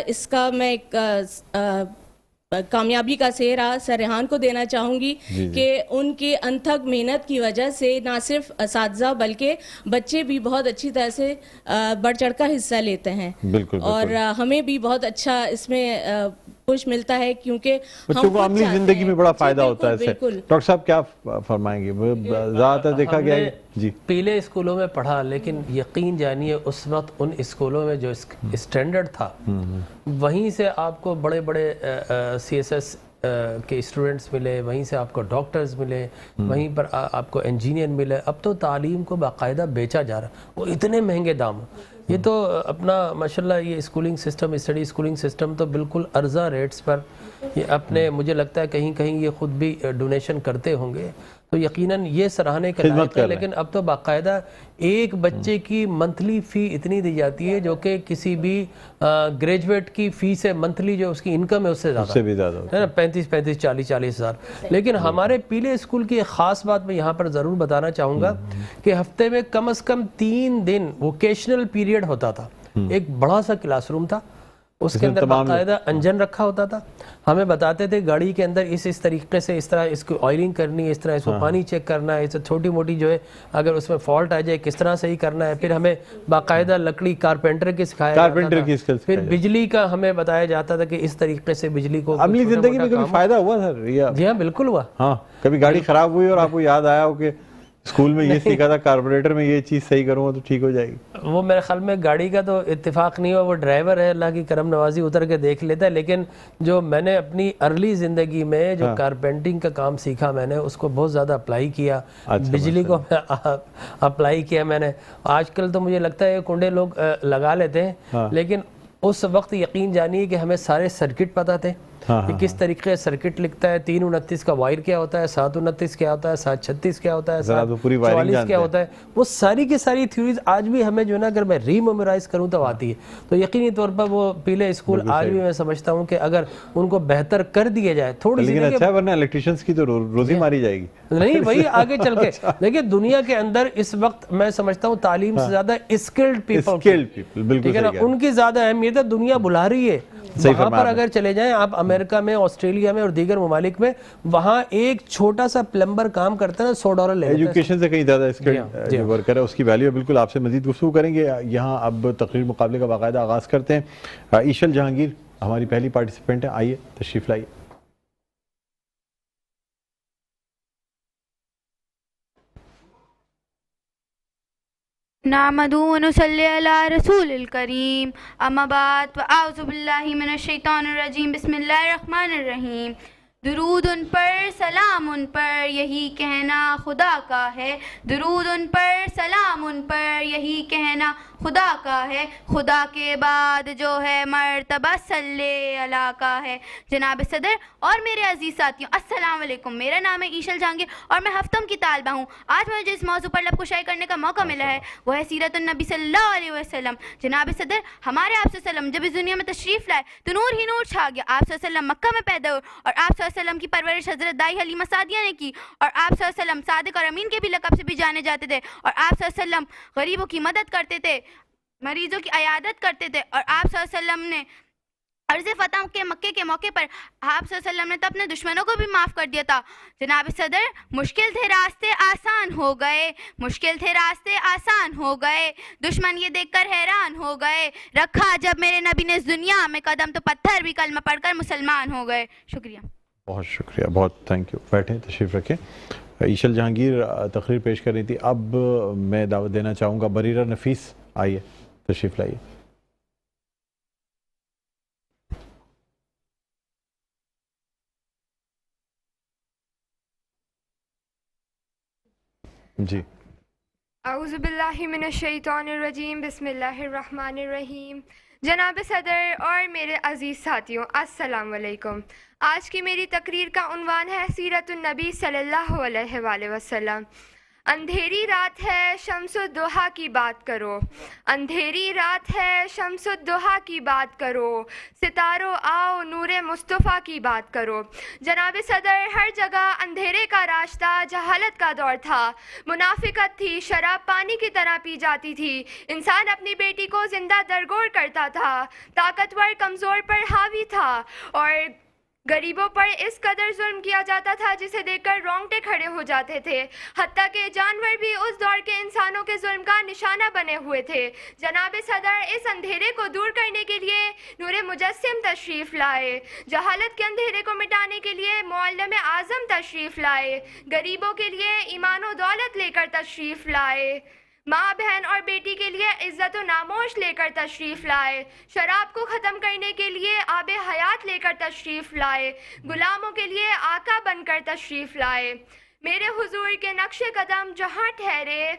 اس کا میں ایک کامیابی کا سہرا سر ریحان کو دینا چاہوں گی کہ ان کی انتھک محنت کی وجہ سے نہ صرف اساتذہ بلکہ بچے بھی بہت اچھی طرح سے بڑھ چڑھ کر حصہ لیتے ہیں, اور ہمیں بھی بہت اچھا اس میں پش ملتا ہے کیونکہ بچوں کو عملی زندگی میں بڑا فائدہ ہوتا ہے. ڈاکٹر صاحب کیا فرمائیں گے؟ زیادہ تر دیکھا گیا ہے جی پہلے اسکولوں میں پڑھا, لیکن یقین جانیے اس وقت ان اسکولوں میں جو اسٹینڈرڈ تھا وہیں سے آپ کو بڑے بڑے سی ایس ایس کے اسٹوڈنٹس ملے, وہیں سے آپ کو ڈاکٹرز ملے, وہیں پر آپ کو انجینئر ملے. اب تو تعلیم کو باقاعدہ بیچا جا رہا, وہ اتنے مہنگے دام. یہ تو اپنا ماشاءاللہ یہ schooling system, study schooling system تو بالکل ارزاں ریٹس پر یہ اپنے، مجھے لگتا ہے کہیں کہیں یہ خود بھی ڈونیشن کرتے ہوں گے، تو یقیناً یہ سراہنے کا لائق ہے. لیکن اب تو باقاعدہ ایک بچے کی منتھلی فی اتنی دی جاتی ہے جو کہ کسی بھی گریجویٹ کی فیس ہے منتھلی جو اس کی انکم ہے اس سے زیادہ ہے نا، 35 40 ہزار. لیکن ہمارے پیلے اسکول کی ایک خاص بات میں یہاں پر ضرور بتانا چاہوں گا کہ ہفتے میں کم از کم 3 دن ووکیشنل پیریڈ ہوتا تھا. ایک بڑا سا کلاس روم تھا، اس کے اندر باقاعدہ انجن رکھا ہوتا تھا، ہمیں بتاتے تھے گاڑی کے اندر اس طریقے سے اس طرح اس کو آئلنگ کرنی ہے، اس طرح اس کو پانی چیک کرنا ہے، اس چھوٹی موٹی جو ہے اگر اس میں فالٹ آ جائے کس طرح صحیح کرنا ہے. پھر ہمیں باقاعدہ لکڑی کارپینٹر کی سکھایا جاتا تھا، پھر بجلی کا ہمیں بتایا جاتا تھا کہ اس طریقے سے بجلی کو. عملی زندگی میں کبھی فائدہ ہوا سر؟ جی ہاں بالکل ہوا. ہاں کبھی گاڑی خراب ہوئی اور آپ کو یاد آیا ہو کہ اسکول میں یہ سیکھا تھا کاربوریٹر میں یہ چیز صحیح کروں گا تو ٹھیک ہو جائے گی؟ وہ میرے خیال میں گاڑی کا تو اتفاق نہیں ہوا، وہ ڈرائیور ہے اللہ کی کرم نوازی اتر کے دیکھ لیتا ہے. لیکن جو میں نے اپنی ارلی زندگی میں جو کارپینٹنگ کا کام سیکھا میں نے اس کو بہت زیادہ اپلائی کیا. بجلی کو اپلائی کیا میں نے. آج کل تو مجھے لگتا ہے کنڈے لوگ لگا لیتے ہیں، لیکن اس وقت یقین جانیے کہ ہمیں سارے سرکٹ پتہ تھے کہ کس طریقے سرکٹ لکھتا ہے، 329 کا وائر کیا ہوتا ہے، 729 کیا ہوتا ہے، 736 کیا ہوتا ہے، 744 کیا ہوتا ہے. وہ ساری کی ساری تھیوریز آج بھی ہمیں جو ہے نا اگر میں ری میمورائز کروں تو آتی ہے. تو یقینی طور پر وہ پیلے اسکول آج بھی میں سمجھتا ہوں کہ اگر ان کو بہتر کر دیا جائے تھوڑی سی. لیکن اچھا ورنہ الیکٹریشینز کی تو روزی ماری جائے گی. نہیں وہی آگے چل کے دیکھیں دنیا کے اندر اس وقت میں سمجھتا ہوں تعلیم سے زیادہ اسکلڈ پیپل ٹھیک ہے نا، ان کی زیادہ اہمیت ہے. دنیا بلا رہی ہے وہاں پر اگر چلے جائیں آپ امریکہ میں، آسٹریلیا میں اور دیگر ممالک میں، وہاں ایک چھوٹا سا پلمبر کام کرتا ہے نا $100 لے. ایجوکیشن سے کہیں زیادہ اسکلڈ جو ورکر ہے اس کی ویلیو ہے. بالکل آپ سے مزید گفتگو کریں گے. یہاں اب تقریر مقابلے کا باقاعدہ آغاز کرتے ہیں. ایشل جہانگیر ہماری پہلی پارٹیسپینٹ ہے، آئیے تشریف لائیے. نحمدہ ونصلی علی رسول الکریم، اما بعد فاعوذ باللہ من الشیطان الرجیم، بسم اللہ الرحمن الرحیم. درود ان پر، سلام ان پر، یہی کہنا خدا کا ہے. درود ان پر، سلام ان پر، یہی کہنا خدا کا ہے. خدا کے بعد جو ہے مرتبہ صلی اللہ کا ہے. جناب صدر اور میرے عزیز ساتھیوں، السلام علیکم. میرا نام ہے ایشل جہانگیر اور میں ہفتم کی طالبہ ہوں. آج مجھے جس موضوع پر لب کشائی کرنے کا موقع ملا ہے وہ ہے سیرت النبی صلی اللہ علیہ وسلم. جناب صدر ہمارے آپ صلی اللہ علیہ وسلم جب اس دنیا میں تشریف لائے تو نور ہی نور چھا گیا. آپ صلی اللہ علیہ وسلم مکہ میں پیدا ہوئے اور آپ صلی اللہ علیہ وسلم کی پرورش حضرت دائی حلیمہ سعدیہ نے کی اور آپ صلی اللہ علیہ وسلم صادق اور امین کے بھی لقب سے بھی جانے جاتے تھے اور آپ صلی اللہ علیہ وسلم غریبوں کی مدد کرتے تھے، مریضوں کی عیادت کرتے تھے اور آپ صلی اللہ علیہ وسلم نے عرض فتح کے مکے کے موقع پر آپ صلی اللہ علیہ وسلم نے تو اپنے دشمنوں کو بھی معاف کر دیا تھا. جناب صدر مشکل تھے راستے آسان ہو گئے، مشکل تھے راستے آسان ہو گئے، دشمن یہ دیکھ کر حیران ہو گئے. رکھا جب میرے نبی نے اس دنیا میں قدم تو پتھر بھی کلمہ پڑھ کر مسلمان ہو گئے. شکریہ. بہت شکریہ، بہت تھینک یو. بیٹھیں، تشریف رکھیں. ایشل جہانگیر تقریر پیش کر رہی تھی. اب میں دعوت دینا چاہوں گا بریرہ نفیس، آئیے تشریف لائیے. جی. اعوذ باللہ من الشیطان الرجیم، بسم اللہ الرحمن الرحیم. جناب صدر اور میرے عزیز ساتھیوں، السلام علیکم. آج کی میری تقریر کا عنوان ہے سیرت النبی صلی اللہ علیہ وآلہ وسلم. اندھیری رات ہے شمس الضحیٰ کی بات کرو، اندھیری رات ہے شمس الضحیٰ کی بات کرو، ستاروں آؤ نور مصطفیٰ کی بات کرو. جناب صدر ہر جگہ اندھیرے کا راج تھا، جہالت کا دور تھا، منافقت تھی، شراب پانی کی طرح پی جاتی تھی، انسان اپنی بیٹی کو زندہ درگور کرتا تھا، طاقتور کمزور پر حاوی تھا اور غریبوں پر اس قدر ظلم کیا جاتا تھا جسے دیکھ کر رونگٹے کھڑے ہو جاتے تھے. حتیٰ کہ جانور بھی اس دور کے انسانوں کے ظلم کا نشانہ بنے ہوئے تھے. جناب صدر اس اندھیرے کو دور کرنے کے لیے نور مجسم تشریف لائے، جہالت کے اندھیرے کو مٹانے کے لیے معلم اعظم تشریف لائے، غریبوں کے لیے ایمان و دولت لے کر تشریف لائے، ماں بہن اور بیٹی کے لیے عزت و ناموش لے کر تشریف لائے، شراب کو ختم کرنے کے لیے آب حیات لے کر تشریف لائے، غلاموں کے لیے آقا بن کر تشریف لائے. میرے حضور کے نقش قدم جہاں ٹھہرے،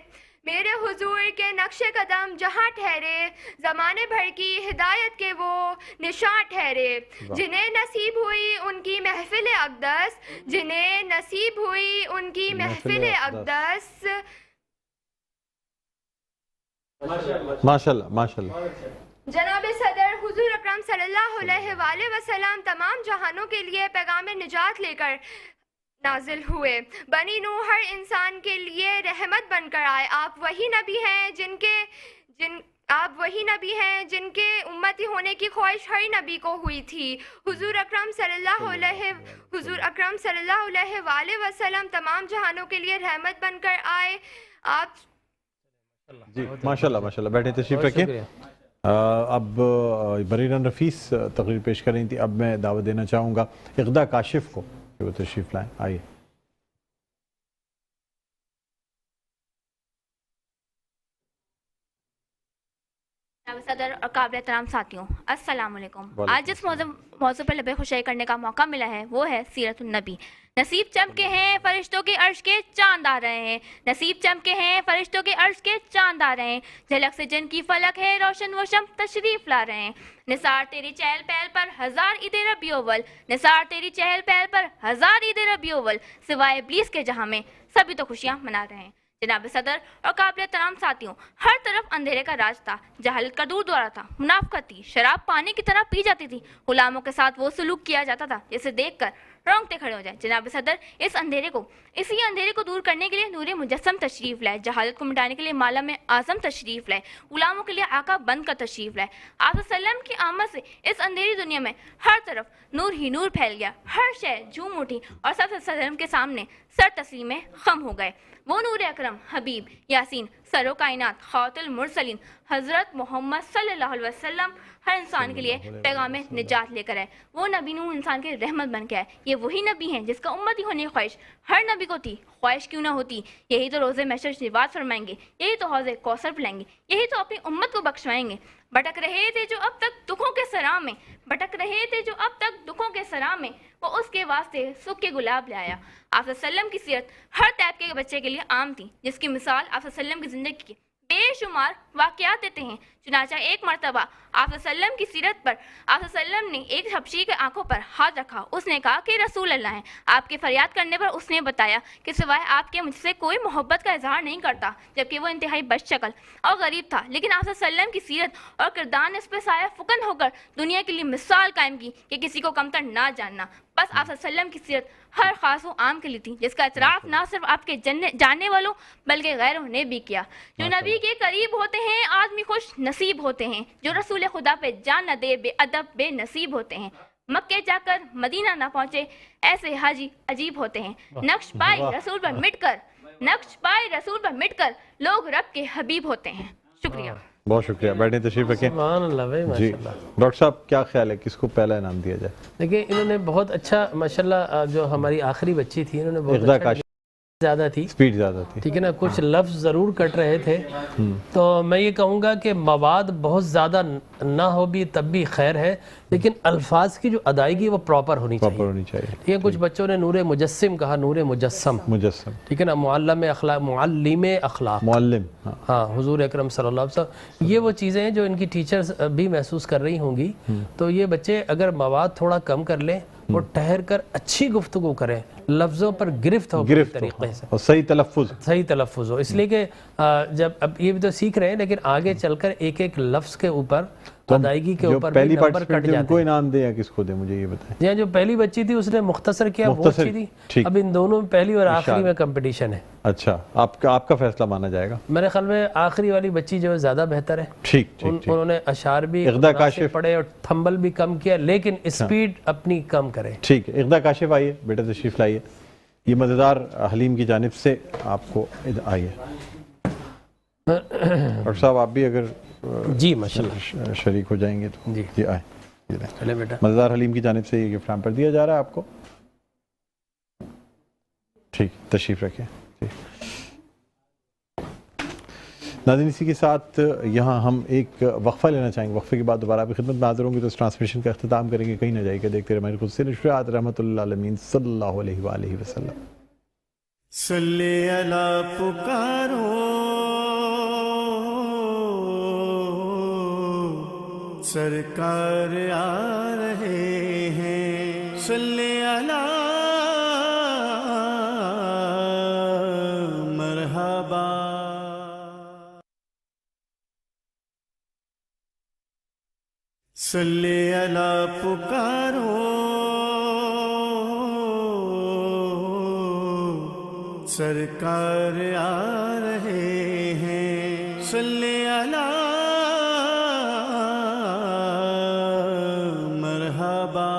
میرے حضور کے نقش قدم جہاں ٹھہرے زمانے بھر کی ہدایت کے وہ نشاں ٹھہرے جنہیں نصیب ہوئی ان کی محفل اقدس جنہیں نصیب ہوئی ان کی محفل اقدس ماشاءاللہ ماشاءاللہ جناب صدر حضور اکرم صلی اللہ علیہ وآلہ وسلم تمام جہانوں کے لیے پیغام نجات لے کر نازل ہوئے بنی نوح ہر انسان کے لیے رحمت بن کر آئے آپ وہی نبی ہیں جن کے امتی ہونے کی خواہش ہر نبی کو ہوئی تھی حضور اکرم صلی اللہ علیہ وآلہ وسلم تمام جہانوں کے لیے رحمت بن کر آئے آپ جی ماشاءاللہ ماشاءاللہ بیٹھے تشریف رکھیں اب بریرن رفیس تقریر پیش کر رہی تھی اب میں دعوت دینا چاہوں گا اقدا کاشف کو کہ وہ تشریف لائیں آئیے صدر اور قابل احترام ساتھیوں السلام علیکم آج جس موضوع پر لبِ خوشائی کرنے کا موقع ملا ہے وہ ہے سیرت النبی نصیب چمکے ہیں فرشتوں کے عرش کے چاند آ رہے ہیں نصیب چمکے ہیں فرشتوں کے عرش کے چاند آ رہے ہیں جھلک سے جن کی فلک ہے روشن و شم تشریف لا رہے ہیں نثار تیری چہل پہل پر ہزار عید ربیع اول نثار تیری چہل پہل پر ہزار عید ربیع اول سوائے ابلیس کے جہاں میں سبھی تو خوشیاں منا رہے ہیں جناب صدر اور قابل احترام ساتھیوں ہر طرف اندھیرے کا راج تھا جہالت کا دور دورہ تھا منافقت تھی شراب پانی کی طرح پی جاتی تھی غلاموں کے ساتھ وہ سلوک کیا جاتا تھا جسے دیکھ کر رونگٹے کھڑے ہو جائے جناب صدر اسی اندھیرے کو دور کرنے کے لیے نور مجسم تشریف لائے جہالت کو مٹانے کے لیے معلم اعظم تشریف لائے غلاموں کے لیے آقا بند کا تشریف لائے آپ صلی اللہ علیہ وسلم کی آمد سے اس اندھیری دنیا میں ہر طرف نور ہی نور پھیل گیا ہر شے جھوم اٹھی اور سب صلی اللہ علیہ وسلم کے سامنے سر تسلیم خم ہو گئے وہ نور اکرم حبیب یاسین سرو کائنات خاتم المرسلین حضرت محمد صلی اللہ علیہ وسلم ہر انسان کے لیے پیغام نجات لے کر آئے وہ نبی نوح انسان کے رحمت بن کے آئے یہ وہی نبی ہیں جس کا امتی ہونے کی خواہش ہر نبی کو تھی خواہش کیوں نہ ہوتی یہی تو روزے محشر نواز فرمائیں گے یہی تو حوض کوثر پلائیں گے یہی تو اپنی امت کو بخشوائیں گے بھٹک رہے تھے جو اب تک دکھوں کے سرا میں وہ اس کے واسطے سکھ کے گلاب لے آیا آپ صلی اللہ علیہ وسلم کی سیرت ہر طبقے کے بچے کے لیے عام تھی جس کی مثال آپ صلی اللہ علیہ وسلم کی زندگی کے بے شمار واقعات دیتے ہیں چنانچہ ایک مرتبہ آپ صلی اللہ علیہ وسلم کی سیرت پر آپ صلی اللہ علیہ وسلم نے ایک حبشی کے آنکھوں پر ہاتھ رکھا اس نے کہا کہ رسول اللہ ہیں آپ کے فریاد کرنے پر اس نے بتایا کہ سوائے آپ کے مجھ سے کوئی محبت کا اظہار نہیں کرتا جبکہ وہ انتہائی بد شکل اور غریب تھا لیکن آپ صلی اللہ علیہ وسلم کی سیرت اور کردار نے اس پہ سایہ فکن ہو کر دنیا کے لیے مثال قائم کی کہ کسی کو کمتر نہ جاننا بس آپ صلی اللہ علیہ وسلم کی سیرت ہر خاص و عام کے لیے تھی جس کا اعتراف نہ صرف آپ کے جاننے والوں بلکہ غیروں نے بھی کیا جو نبی کے قریب ہوتے ہیں آدمی خوش نصیب ہوتے ہیں جو رسول خدا پہ جان نہ دے بے ادب بے نصیب ہوتے ہیں مکے جا کر مدینہ نہ پہنچے ایسے حاجی عجیب ہوتے ہیں نقش پائے رسول پر مٹ کر لوگ رب کے حبیب ہوتے ہیں شکریہ بہت شکریہ بیٹھیں تشریف رکھیں سبحان اللہ بھائی جی ڈاکٹر صاحب کیا خیال ہے کس کو پہلا انعام دیا جائے دیکھیں انہوں نے بہت اچھا ماشاءاللہ جو ہماری آخری بچی تھی انہوں نے بہت اچھا زیادہ تھی سپیڈ زیادہ تھی ٹھیک ہے نا کچھ لفظ ضرور کٹ رہے تھے تو میں یہ کہوں گا کہ مواد بہت زیادہ نہ ہو بھی تب بھی خیر ہے لیکن الفاظ کی جو ادائیگی وہ پراپر ہونی چاہیے ٹھیک ہے کچھ بچوں نے نور مجسم کہا نور مجسم ٹھیک ہے نا معلم اخلاق ہاں حضور اکرم صلی اللہ علیہ وسلم یہ وہ چیزیں ہیں جو ان کی ٹیچرز بھی محسوس کر رہی ہوں گی تو یہ بچے اگر مواد تھوڑا کم کر لیں وہ ٹھہر کر اچھی گفتگو کریں لفظوں پر گرفت ہو طریقے سے اور صحیح تلفظ ہو اس لیے کہ جب اب یہ بھی تو سیکھ رہے ہیں لیکن آگے چل کر ایک ایک لفظ کے اوپر ادائیگی کے اوپر پہلی پارٹیسپینٹ ان کو انعام دے یا کس کو دے مجھے یہ بتائیں جی جو پہلی بچی تھی اس نے مختصر کیا وہ اچھی تھی اب ان دونوں میں پہلی اور آخری میں کمپٹیشن ہے اچھا آپ کا فیصلہ مانا جائے گا میرے خیال میں آخری والی بچی جو ہے زیادہ بہتر ہے ٹھیک انہوں نے اشعار بھی پڑھے اور تھمبل بھی کم کیا لیکن اسپیڈ اپنی کم کرے ٹھیک ہے اقدا کاشف آئیے بیٹا تشریف لائیے یہ مزیدار حلیم کی جانب سے آپ کو آئیے ڈاکٹر صاحب آپ بھی اگر جی ماشاءاللہ شریک ہو جائیں گے تو جی آئیں چلے بیٹا مزیدار حلیم کی جانب سے یہ گفٹ ہیمپر دیا جا رہا ہے آپ کو ٹھیک تشریف رکھیں ناظرین اسی کے ساتھ یہاں ہم ایک وقفہ لینا چاہیں گے وقفے کے بعد دوبارہ آپ کی خدمت میں حاضر ہوں گے تو اس ٹرانسمیشن کا اختتام کریں گے کہیں نہ جائے گا دیکھتے رہے ہماری خود سے نشریات رحمۃ اللہ علیہ صلی اللہ علیہ وآلہ وسلم صلی اللہ پکارو سرکار آ رہے ہیں، صلی علی مرحبا، صلی علی پکارو، سرکار آ رہے ہیں، صلی علی مرحبا۔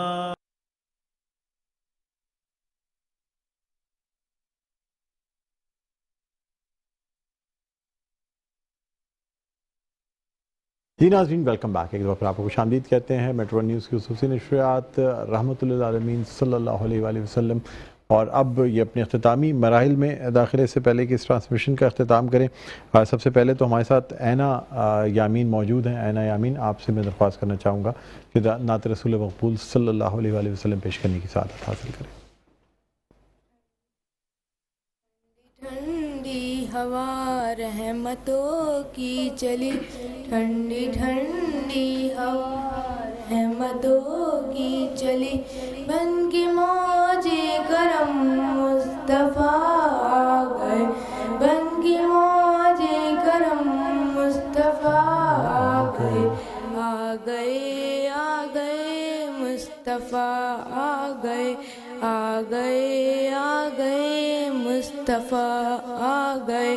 جی ناظرین، ویلکم بیک، ایک دفعہ پھر آپ کو خوش آمدید کہتے ہیں میٹرو ون نیوز کی خصوصی نشریات رحمۃ للعالمین صلی اللہ علیہ وآلہ وسلم۔ اور اب یہ اپنے اختتامی مراحل میں داخلے سے پہلے کہ اس ٹرانسمیشن کا اختتام کریں، سب سے پہلے تو ہمارے ساتھ اینا یامین موجود ہیں۔ اینا یامین، آپ سے میں درخواست کرنا چاہوں گا کہ نعت رسول مقبول صلی اللہ علیہ وآلہ وسلم پیش کرنے کی سعادت حاصل کریں۔ ٹھنڈی ہوا رحمتوں کی چلی، ٹھنڈی ٹھنڈی ہوا رحمتوں کی چلی، بن کی موج کرم مصطفیٰ آ گئے، بن کی موج کرم مصطفیٰ آ گئے، آ گئے آ گئے مصطفیٰ آ گئے، آ گئے آ گئے مصطفیٰ آ گئے،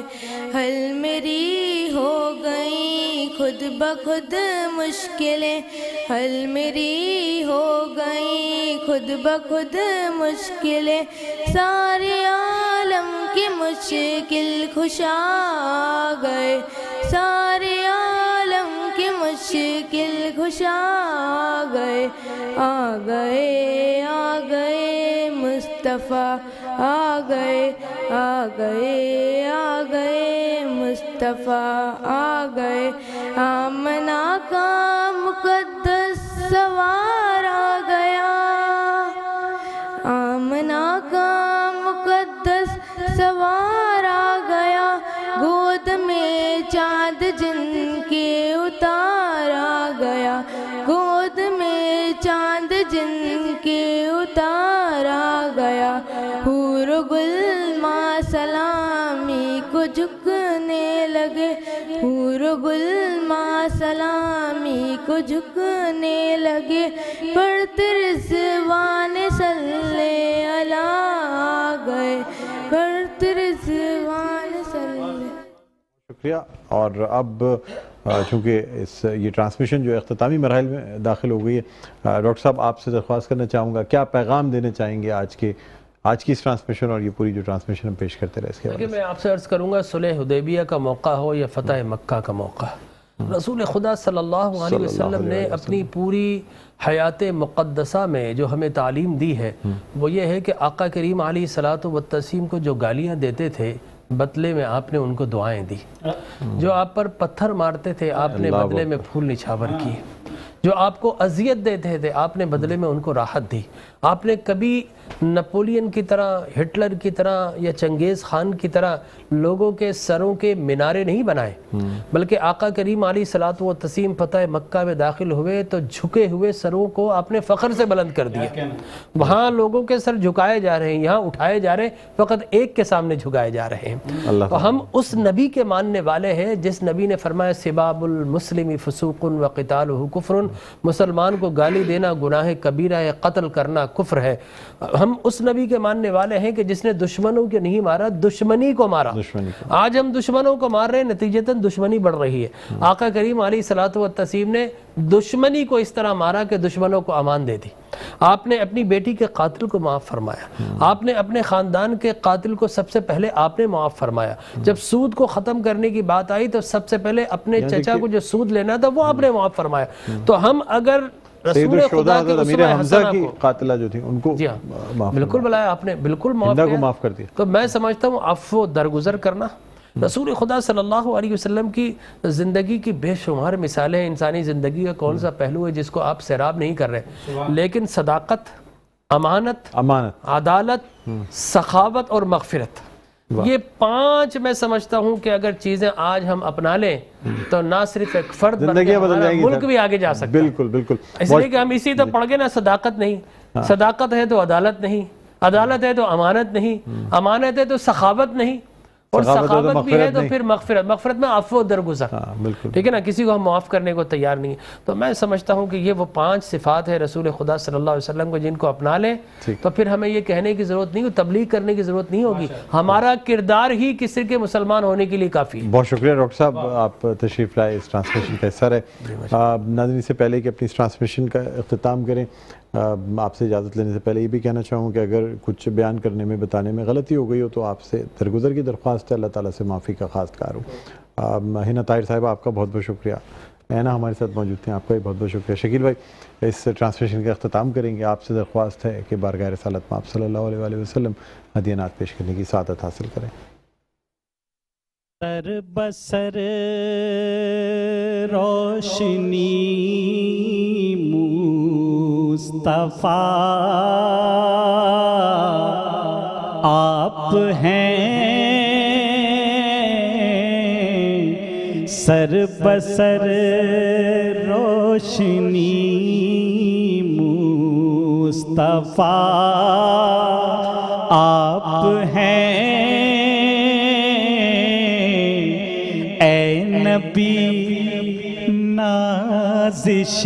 حل میری ہو گئی خود بخود مشکلیں، حل میری ہو گئی خود بخود مشکلیں، سارے عالم کی مشکل کشا آ گئے، سارے عالم کی مشکل کشا آ گئے، آ گئے آ گئے مصطفیٰ آ گئے، آ گئے آ گئے مصطفیٰ آ گئے، آمنہ کا مقدس سوار آ گیا، آمنہ کا مقدس سوار آ گیا، گود میں چاند جن کے اتار آ گیا، گود میں چاند جن کے اتار آ گیا، حور و گل ماں سلامی کو جھکنے لگے، حور و گل ماں سلامی کو جھکنے لگے، پڑھتے رضوان صلی علی آ گئے، پڑھتے رضوان صلی۔ شکریہ۔ اور اب چونکہ یہ ٹرانسمیشن جو اختتامی مراحل میں داخل ہو گئی ہے، ڈاکٹر صاحب آپ سے درخواست کرنا چاہوں گا کیا پیغام دینا چاہیں گے آج کی اس ٹرانسمیشن اور یہ پوری جو ٹرانسمیشن ہم پیش کرتے رہے اس کے میں آپ سے عرض کروں گا، صلح حدیبیہ کا موقع ہو یا فتح مکہ کا موقع، رسول خدا صلی اللہ علیہ وسلم نے اپنی پوری حیات مقدسہ میں جو ہمیں تعلیم دی ہے وہ یہ ہے کہ آقا کریم علیہ الصلوۃ والتسلیم کو جو گالیاں دیتے تھے بدلے میں آپ نے ان کو دعائیں دی، جو آپ پر پتھر مارتے تھے آپ نے بدلے میں پھول نچھاور کیے، جو آپ کو اذیت دیتے تھے آپ نے بدلے میں ان کو راحت دی۔ آپ نے کبھی نپولین کی طرح، ہٹلر کی طرح یا چنگیز خان کی طرح لوگوں کے سروں کے مینارے نہیں بنائے، بلکہ آقا کریم علیہ الصلوۃ والتسلیم فتح مکہ میں داخل ہوئے تو جھکے ہوئے سروں کو آپ نے فخر سے بلند کر دیا۔ وہاں لوگوں کے سر جھکائے جا رہے ہیں، یہاں اٹھائے جا رہے ہیں، فقط ایک کے سامنے جھکائے جا رہے ہیں۔ تو ہم اس نبی کے ماننے والے ہیں جس نبی نے فرمایا سباب المسلم فسوق وقتالہ کفر، مسلمان کو گالی دینا گناہ کبیرہ ہے، قتل کرنا کفر ہے۔ ہم اس نبی کے ماننے والے ہیں کہ جس نے دشمنوں کے نہیں مارا، دشمنی کو مارا۔ آج ہم دشمنوں کو مار رہے ہیں، نتیجتاً دشمنی بڑھ رہی ہے۔ آقا کریم علیہ الصلوۃ والتسلیم نے دشمنی کو اس طرح مارا کہ دشمنوں کو امان دے دی۔ آپ نے اپنی بیٹی کے قاتل کو معاف فرمایا، آپ نے اپنے خاندان کے قاتل کو سب سے پہلے آپ نے معاف فرمایا۔ جب سود کو ختم کرنے کی بات آئی تو سب سے پہلے اپنے چچا کو جو سود لینا تھا وہ آپ نے معاف فرمایا۔ تو ہم اگر رسول خدا کے اسوہ حسنہ کو، قاتلہ جو تھی ان کو بالکل بلایا آپ نے، بالکل معاف کر دیا۔ تو میں سمجھتا ہوں عفو درگزر کرنا، رسول خدا صلی اللہ علیہ وسلم کی زندگی کی بے شمار مثالیں، انسانی زندگی کا کون سا پہلو ہے جس کو آپ سیراب نہیں کر رہے، لیکن صداقت، امانت، عدالت، سخاوت اور مغفرت، یہ 5 میں سمجھتا ہوں کہ اگر چیزیں آج ہم اپنا لیں تو نہ صرف ایک فرد بلکہ ہمارا ملک بھی آگے جا سکتا ہے. بالکل بالکل. اس لیے کہ ہم اسی تو پڑھ گئے نا, صداقت نہیں, صداقت ہے تو عدالت نہیں, عدالت ہے تو امانت نہیں, امانت ہے تو سخاوت نہیں, اور سخاوت بھی ہے تو پھر مغفرت, مغفرت میں عفو و درگزر. ٹھیک ہے نا, کسی کو ہم معاف کرنے کو تیار نہیں. تو میں سمجھتا ہوں کہ یہ وہ 5 صفات ہے رسول خدا صلی اللہ علیہ وسلم کو, جن کو اپنا لیں تو پھر ہمیں یہ کہنے کی ضرورت نہیں, تبلیغ کرنے کی ضرورت نہیں ہوگی. ہمارا کردار ہی کسی کے مسلمان ہونے کے لیے کافی ہے. بہت شکریہ ڈاکٹر صاحب, آپ تشریف لائے, اس ٹرانسمیشن کا حصہ رہے. ناظرین سے پہلے کہ اپنی اس ٹرانسمیشن کا اختتام کریں, آپ سے اجازت لینے سے پہلے یہ بھی کہنا چاہوں کہ اگر کچھ بیان کرنے میں, بتانے میں غلطی ہو گئی ہو تو آپ سے درگزر کی درخواست ہے, اللہ تعالیٰ سے معافی کا خواستگار ہوں. ہنا طاہر صاحب, آپ کا بہت بہت شکریہ. اینا ہمارے ساتھ موجود تھے, آپ کا بھی بہت بہت شکریہ. شکیل بھائی, اس ٹرانسمیشن کا اختتام کریں گے. آپ سے درخواست ہے کہ بارگاہ رسالت میں آپ صلی اللہ علیہ وآلہ وسلم ہدیہ پیش کرنے کی سعادت حاصل کریں. سر بسر روشنی مصطفیٰ آپ ہیں, سر بسر روشنی مصطفیٰ آپ ہیں, اے نبی نازش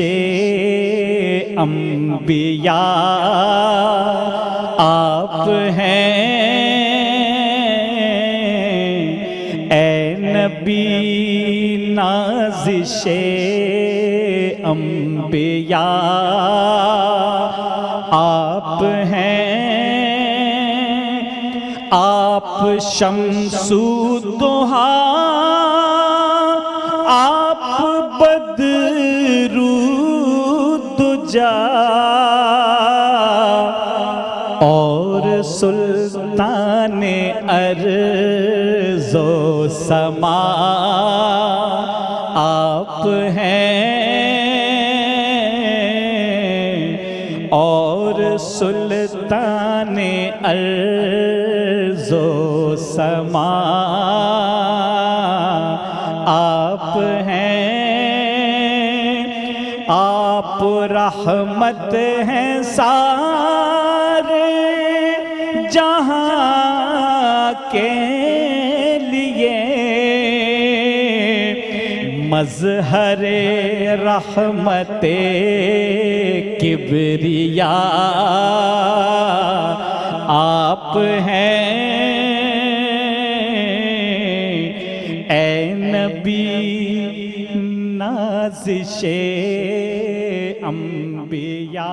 انبیاء آپ ہیں, اے نبی نازش انبیاء آپ ہیں, آپ شمس و ضحیٰ آپ بدر و دجا اور سلطان ارض و سما آپ ہیں, اور سلطان ارض و سما آپ ہیں, آپ رحمت ہیں سارے جہاں کے لیے, مظہر رحمت کبریا آپ ہیں, اے نبی نازش انبیاء.